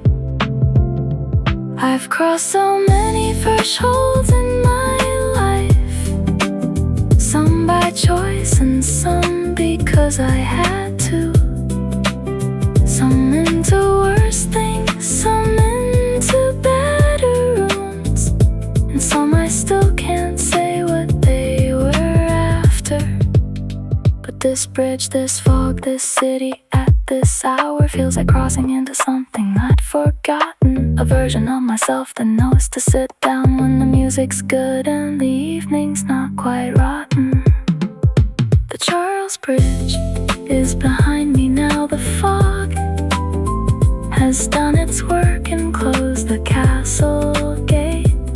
I've crossed so many thresholds in my life, some by choice and some because I had to. Some into worse things, some into better rooms, and some I still can't say what they were after. But this bridge, this fog, this city at this hour feels like crossing into something I'd forgotten. A version of myself that knows to sit down when the music's good and the evening's not quite rotten. The Charles Bridge is behind me now. The fog has done its work and closed the castle gate.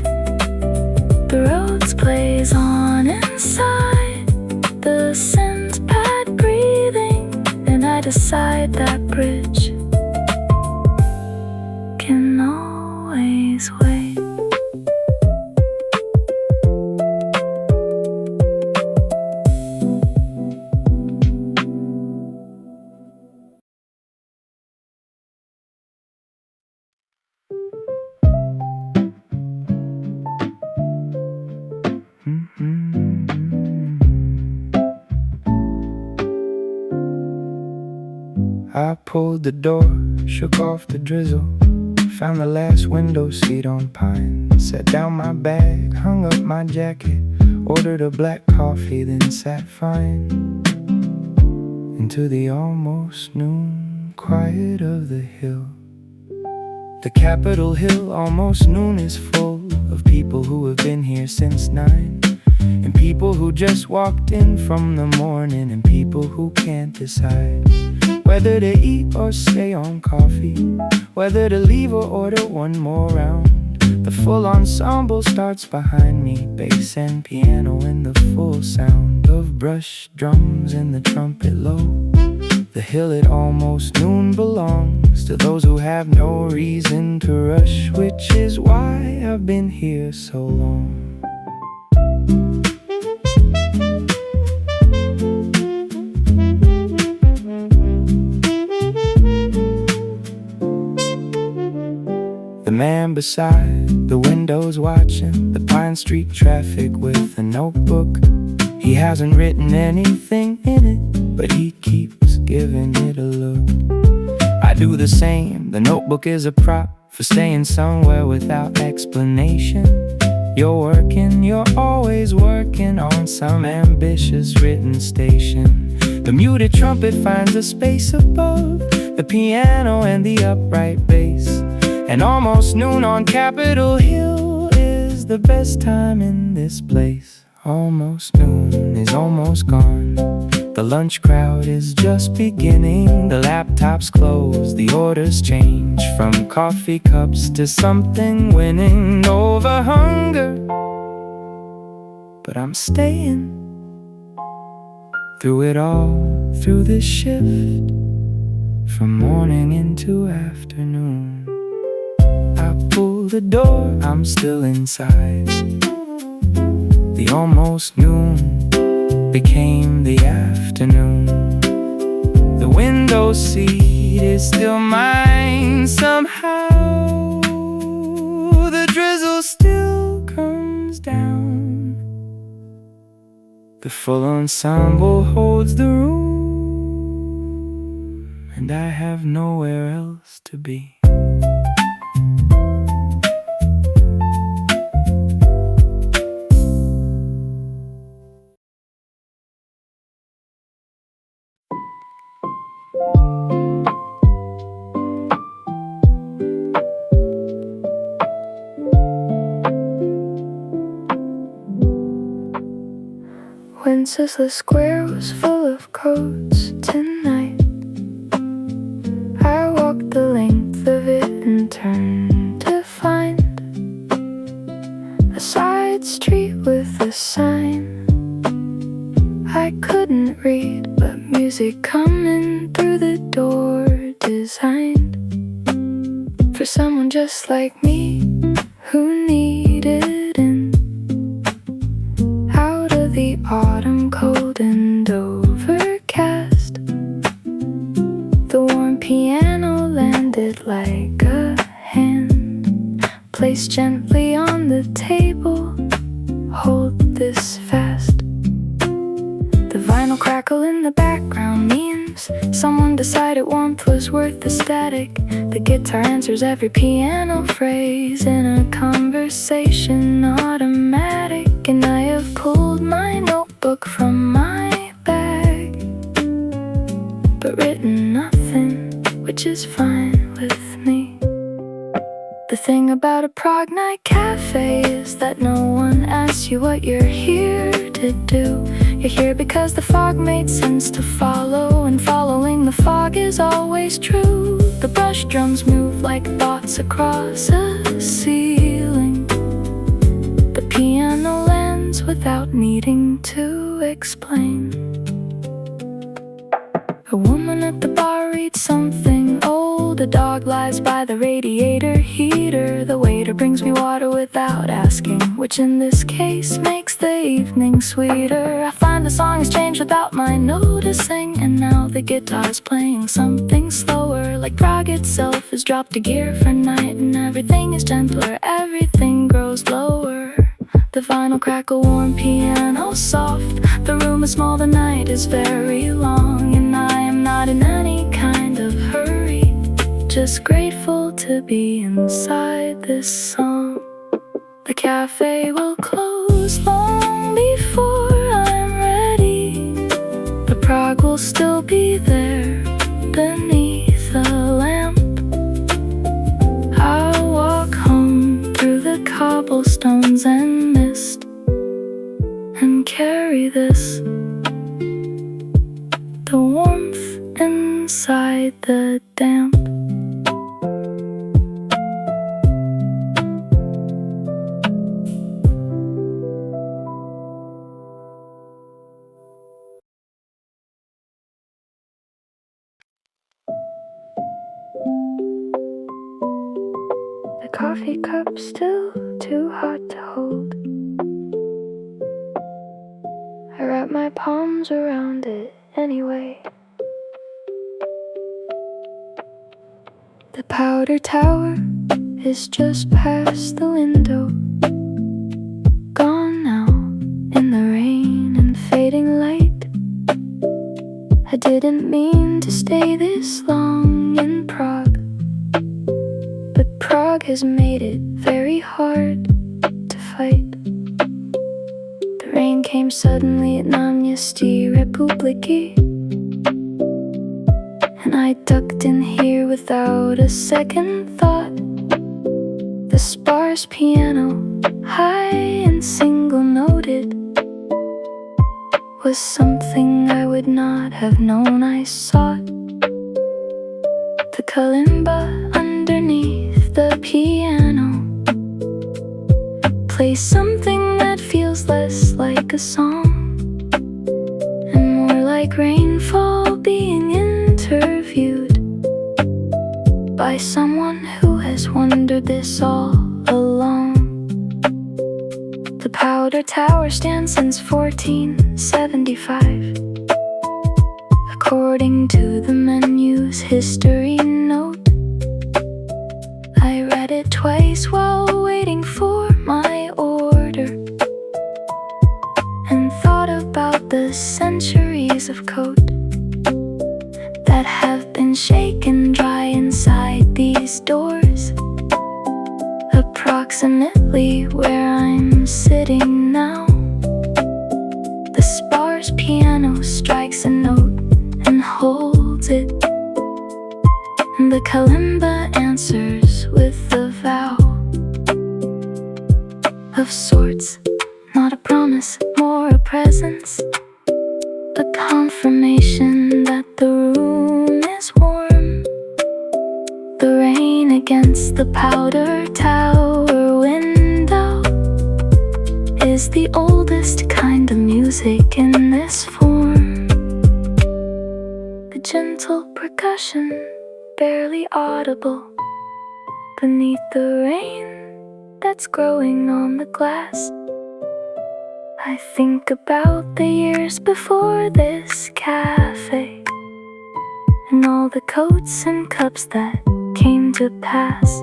The roads blaze on inside, the synth pad breathing, and I decide that bridge can always wait. I pulled the door, shook off the drizzle, found the last window seat on pine, set down my bag, hung up my jacket, ordered a black coffee, then sat fine into the almost noon quiet of the hill. The Capitol Hill, almost noon, is full of people who have been here since 9, and people who just walked in from the morning, and people who can't decide whether to eat or stay on coffee, whether to leave or order one more round. The full ensemble starts behind me, bass and piano in the full sound of brush drums and the trumpet low. The hill at almost noon belongs to those who have no reason to rush, which is why I've been here so long. The man beside the window's watching the Pine Street traffic with a notebook. He hasn't written anything in it, but he keeps giving it a look. I do the same. The notebook is a prop for staying somewhere without explanation. You're working, you're always working on some ambitious written station. The muted trumpet finds a space above the piano and the upright bass. And almost noon on Capitol Hill is the best time in this place. Almost noon is almost gone. The lunch crowd is just beginning. The laptops close, the orders change from coffee cups to something winning over hunger. But I'm staying through it all, through this shift from morning into afternoon. I pull the door, I'm still inside. The almost noon became the afternoon. The window seat is still mine somehow. The drizzle still comes down. The full ensemble holds the room, and I have nowhere else to be. Wenceslas Square was full of coats tonight. I walked the length of it and turned to find a side street with a sign I couldn't read, but music coming through the door, designed for someone just like me who needed in the autumn cold and overcast. The warm piano landed like a hand placed gently on the table. Hold this fast. The vinyl crackle in the background means someone decided warmth was worth the static. The guitar answers every piano phrase in a conversation automatic. And I have pulled my notebook from my bag, but written nothing, which is fine with me. The thing about a prog night cafe is that no one asks you what you're here to do. You're here because the fog made sense to follow, and following the fog is always true. The brush drums move like thoughts across a ceiling. The piano lands without needing to explain. A woman at the bar reads something old. A dog lies by the radiator heater. The waiter brings me water without asking, which in this case makes the evening sweeter. I find the song has changed without my noticing, and now the guitar's playing something slower. Like Prague itself has dropped a gear for night, and everything is gentler, everything grows lower. The vinyl crackle, warm piano soft. The room is small, the night is very long, and I am not in any kind of hurry, just grateful to be inside this song. The cafe will close long before I'm ready. The Prague will still be there beneath the lamp. I'll walk home through the cobblestones and mist, and carry this, the warmth inside the damp. The coffee cup still too hot to hold. I wrap my palms around it anyway. The powder tower is just past the window, gone now in the rain and fading light. I didn't mean to stay this long in Prague, but Prague has made it very hard to fight. The rain came suddenly at Náměstí Republiky, and I ducked in here without a second thought. The sparse piano, high and single-noted, was something I would not have known I sought. The kalimba underneath the piano plays something that feels less like a song and more like rainfall being interviewed by someone who has wondered this all along. The powder tower stands since 1475. According to the menu's history note, I read it twice while waiting for my order, and thought about the centuries of coat that have been shaken dry inside these doors. Approximately where I'm sitting now, the sparse piano strikes a note and holds it, and the kalimba answers with a vow of sorts, not a promise, more a presence, a confirmation that the room is warm. The rain against the powder tower window is the oldest kind of music in this form. The gentle percussion, barely audible beneath the rain that's growing on the glass. I think about the years before this cafe, and all the coats and cups that came to pass.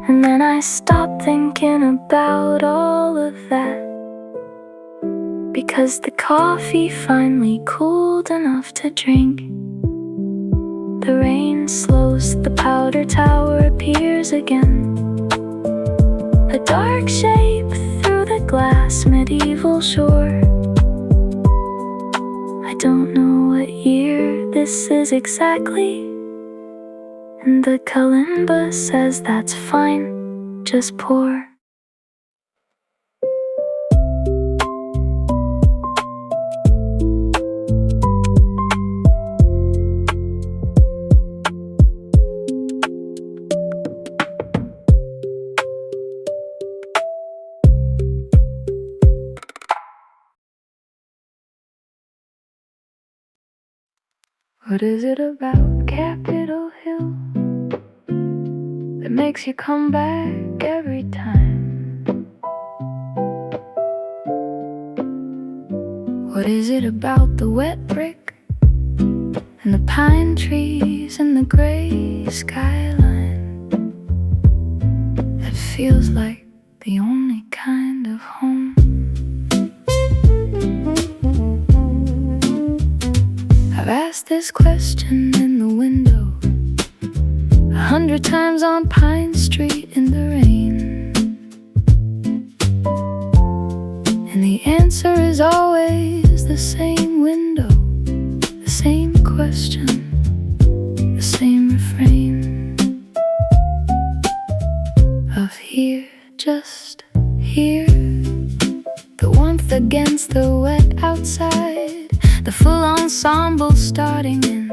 And then I stop thinking about all of that, because the coffee finally cooled enough to drink. The rain slows, the powder tower appears again, a dark shape through the glass medieval shore. I don't know what year this is exactly, and the kalimba says that's fine, just pour. What is it about Capitol Hill that makes you come back every time? What is it about the wet brick and the pine trees and the gray skyline that feels like the only kind of home? I've asked this question in the window 100 times on Pine Street in the rain, and the answer is always the same window, the same question, the same refrain of here, just here. The warmth against the wet outside, the full ensemble starting in,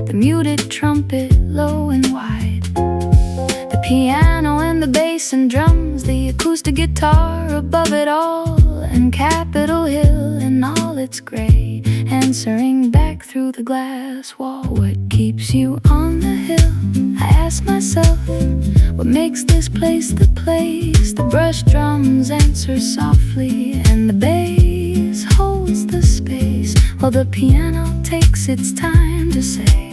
the muted trumpet low and wide, the piano and the bass and drums, the acoustic guitar above it all, and Capitol Hill in all its gray, answering back through the glass wall. What keeps you on the hill? I ask myself, what makes this place the place? The brush drums answer softly, and the bass holds the space, while the piano takes its time to say,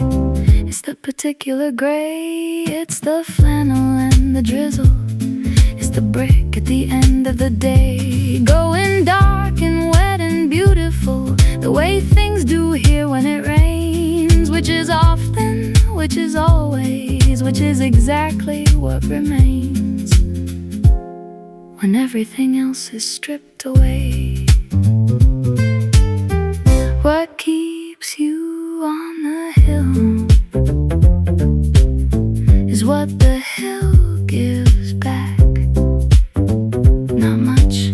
it's the particular gray, it's the flannel and the drizzle, it's the brick at the end of the day, going dark and wet and beautiful, the way things do here when it rains, which is often, which is always, which is exactly what remains when everything else is stripped away. What keeps you on the hill is what the hill gives back. Not much,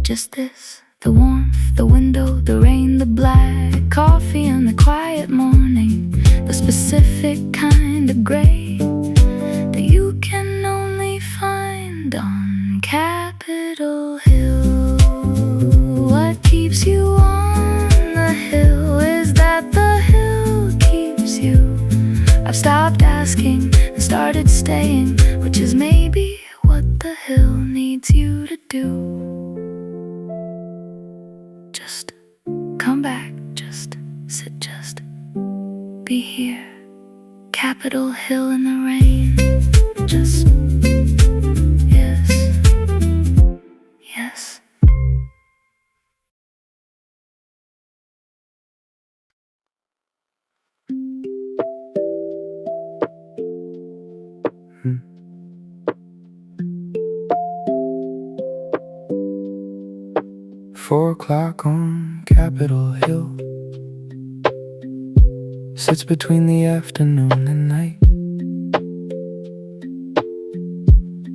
just this, the warmth, the window, the rain, the black coffee and the quiet morning, the specific kind of gray that you can only find on Capitol Hill. What keeps you on the hill is that the hill keeps you. I've stopped asking and started staying, which is maybe what the hill needs you to do. be here. Capitol Hill in the rain. Just yes, yes. Four o'clock on Capitol Hill sits between the afternoon and night.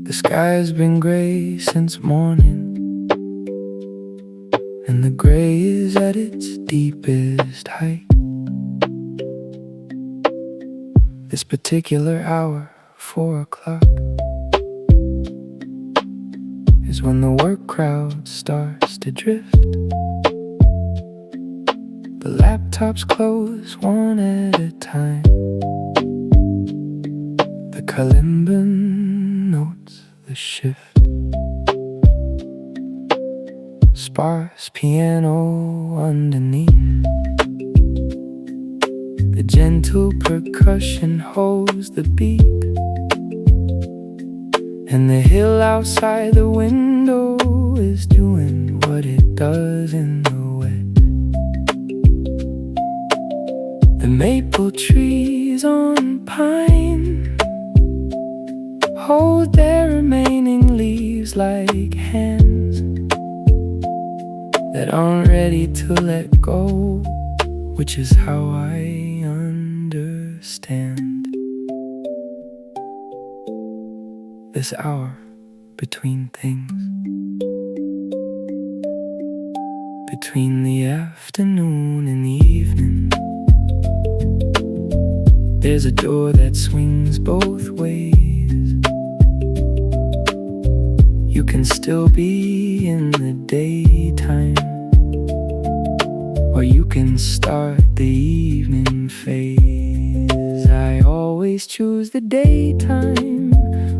The sky's been gray since morning, and the gray is at its deepest height. This particular hour, 4 o'clock, is when the work crowd starts to drift. The laptops close one at a time. The kalimba notes the shift. Sparse piano underneath. The gentle percussion holds the beat. And the hill outside the window is doing what it does in the wet. The maple trees on pine hold their remaining leaves like hands that aren't ready to let go, which is how I understand this hour between things, between the afternoon and the evening. There's a door that swings both ways. You can still be in the daytime, or you can start the evening phase. I always choose the daytime.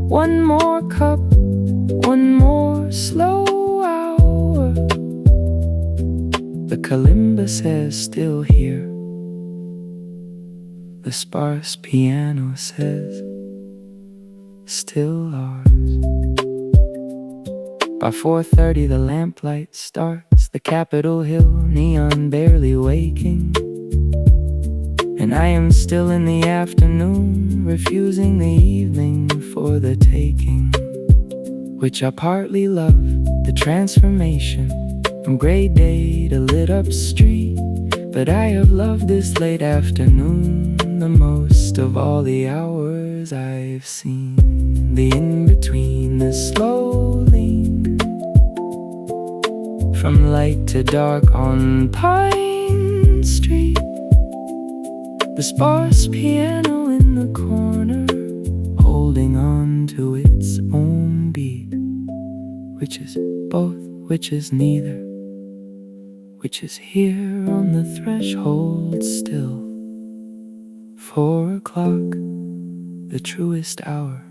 One more cup, one more slow hour. The kalimba says still here. The sparse piano says still ours. By 4:30 the lamplight starts. The Capitol Hill neon barely waking. And I am still in the afternoon, refusing the evening for the taking. Which I partly love, the transformation from gray day to lit up street. But I have loved this late afternoon the most of all the hours I've seen. The in-between, the slow lean from light to dark on Pine Street. The sparse piano in the corner, holding on to its own beat. Which is both, which is neither, which is here on the threshold still. 4 o'clock, the truest hour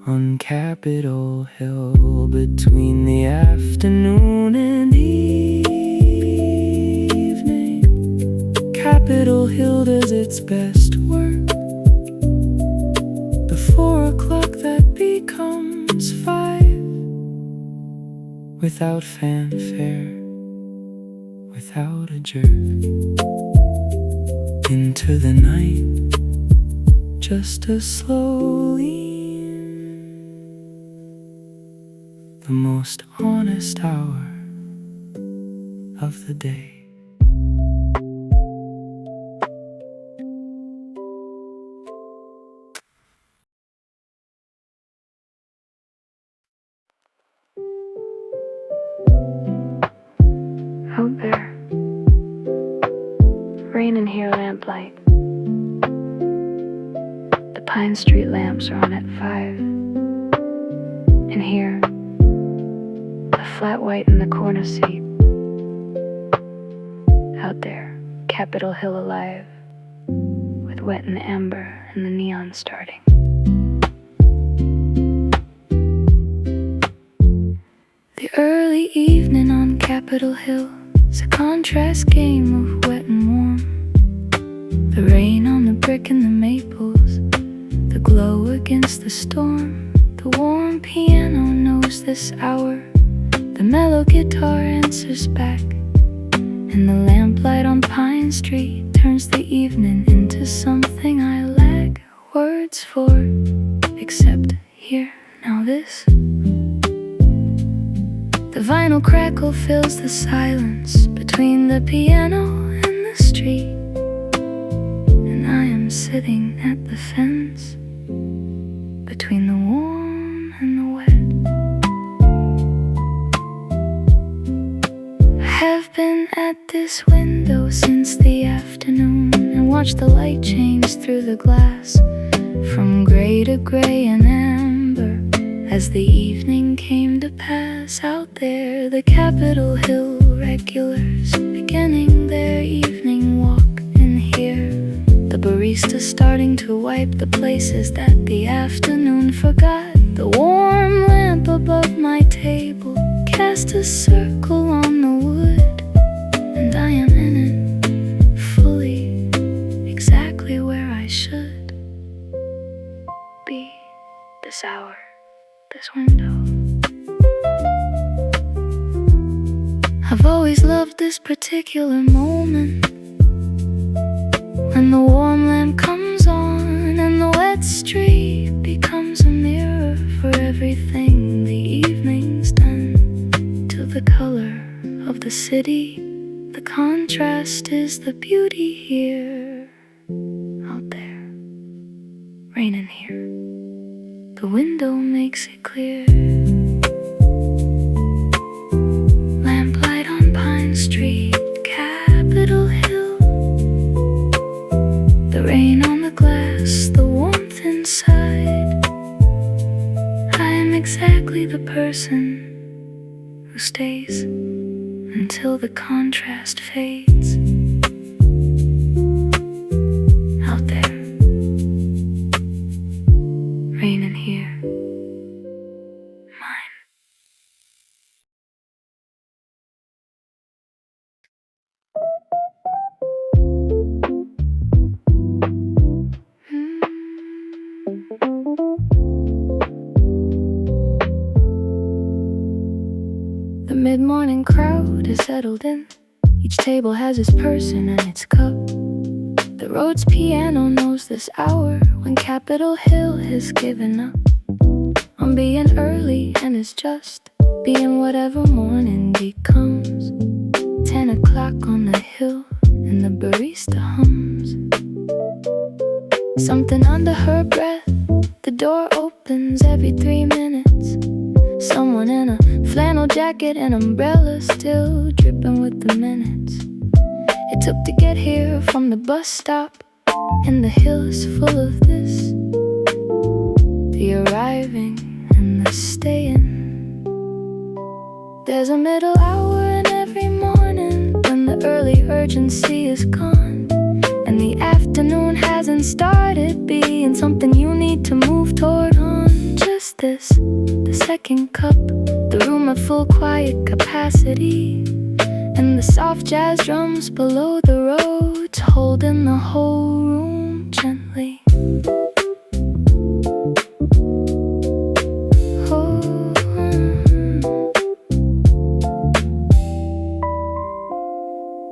on Capitol Hill, between the afternoon and evening. Capitol Hill does its best work. The 4 o'clock that becomes 5, without fanfare, without a jerk. Into the night, just a slow lean. The most honest hour of the day. Out there, rain in here, lamplight. The Pine Street lamps are on at 5. And here, a flat white in the corner seat. Out there, Capitol Hill alive, with wet and amber and the neon starting. The early evening on Capitol Hill is a contrast game of wet and warm. The rain on the brick and the maples, the glow against the storm. The warm piano knows this hour, the mellow guitar answers back, and the lamplight on Pine Street turns the evening into something I lack words for, except here, now this. The vinyl crackle fills the silence between the piano and the street, and I am sitting at the fence between the warm and the wet. I have been at this window since the afternoon and watched the light change through the glass from gray to gray and amber as the evening came to pass. Out there, the Capitol Hill regulars beginning their evening walk, and here the barista starting to wipe the places that the afternoon forgot. The warm lamp above my table cast a circle on the wood, and I am in it fully, exactly where I should be this hour, this window. I've always loved this particular moment, when the warm lamp comes on and the wet street becomes a mirror for everything the evening's done to the color of the city. The contrast is the beauty here. Out there, raining here, the window makes it clear. Lamplight on Pine Street, Capitol Hill, the rain on the glass, the warmth inside. I am exactly the person who stays until the contrast fades. Out there, raining here, mine. The mid-morning crowd is settled in. Each table has its person and its cup. The road's piano knows this hour, when Capitol Hill has given up on being early and is just being whatever morning becomes. 10 o'clock on the hill and the barista hums something under her breath. The door opens every 3 minutes. Someone in a flannel jacket and umbrella, still dripping with the minutes it took to get here from the bus stop. And the hill is full of this, the arriving and the staying. There's a middle hour in every morning when the early urgency is gone, and the afternoon hasn't started being something you need to move toward on. Just this, the second cup, the room at full quiet capacity, and the soft jazz drums below the roads holding the whole room gently. Oh.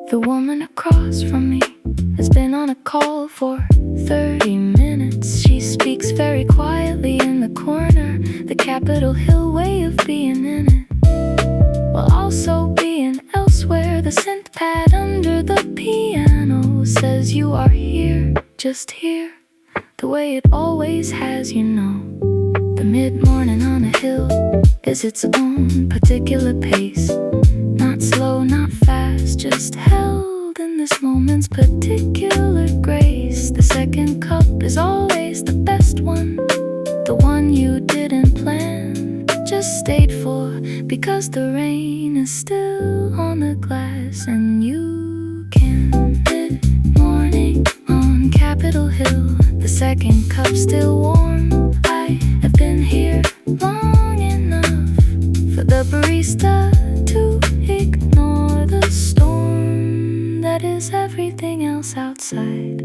The woman across from me has been on a call for 30 minutes. She speaks very quietly in the corner, the Capitol Hill way of being in it, while also being elsewhere. The synth pad under the piano says you are here, just here, the way it always has, you know. The mid-morning on a hill is its own particular pace, not slow, not fast, just held in this moment's particular grace. The second cup is always the best one, the one you didn't plan, just stayed for because the rain is still on the glass. And you can mid-morning on Capitol Hill, the second cup still warm. I have been here long enough for the barista to ignore the storm that is everything else outside.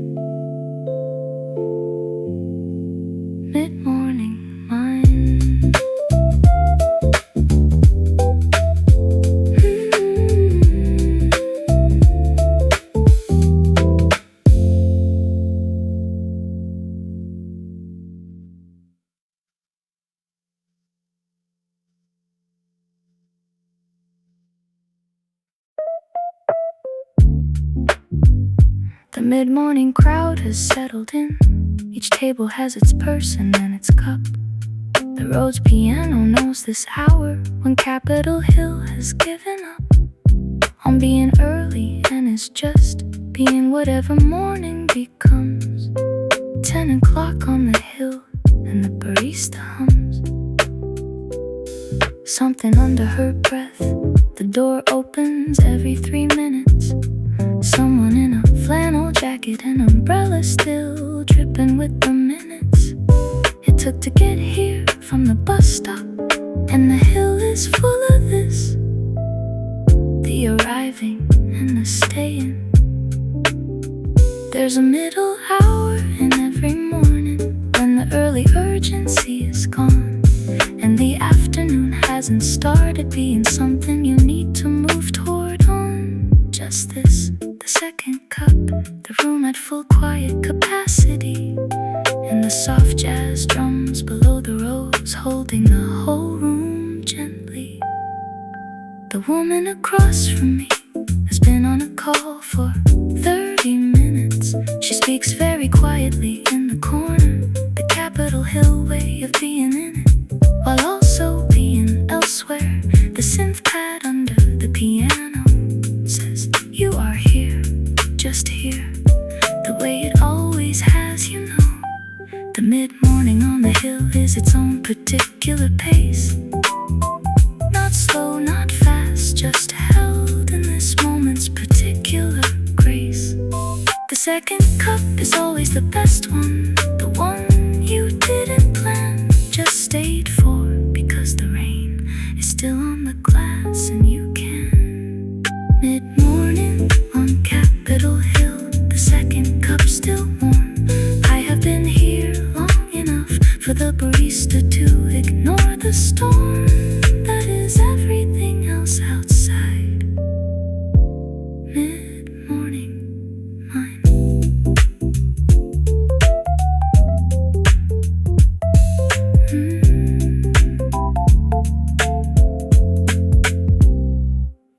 mid-morning crowd has settled in. Each table has its person and its cup. The road's piano knows this hour when Capitol Hill has given up on being early and is just being whatever morning becomes. 10 o'clock on the hill and the barista hums something under her breath. The door opens every 3 minutes. Someone in a flannel jacket and umbrella still dripping with the minutes it took to get here from the bus stop. And the hill is full of this, the arriving and the staying. There's a middle hour in every morning when the early urgency is gone and the afternoon hasn't started being something you need to move toward on. Just this, the second cup, the room at full quiet capacity, and the soft jazz drums below the rose holding the whole room gently. The woman across from me has been on a call for 30 minutes. She speaks very quietly in the corner, the Capitol Hill way of being in it, while also being elsewhere. The synth pad under the piano says, "You are here, just here, the way it always has, you know." The mid-morning on the hill is its own particular pace. Not slow, not fast, just held in this moment's particular grace. The second cup is always the best one, the one you didn't plan, just stayed for because the rain is still on the glass and you can. Mid-morning on Capitol Hill, the second cup still warm. I have been here long enough for the barista to ignore the storm.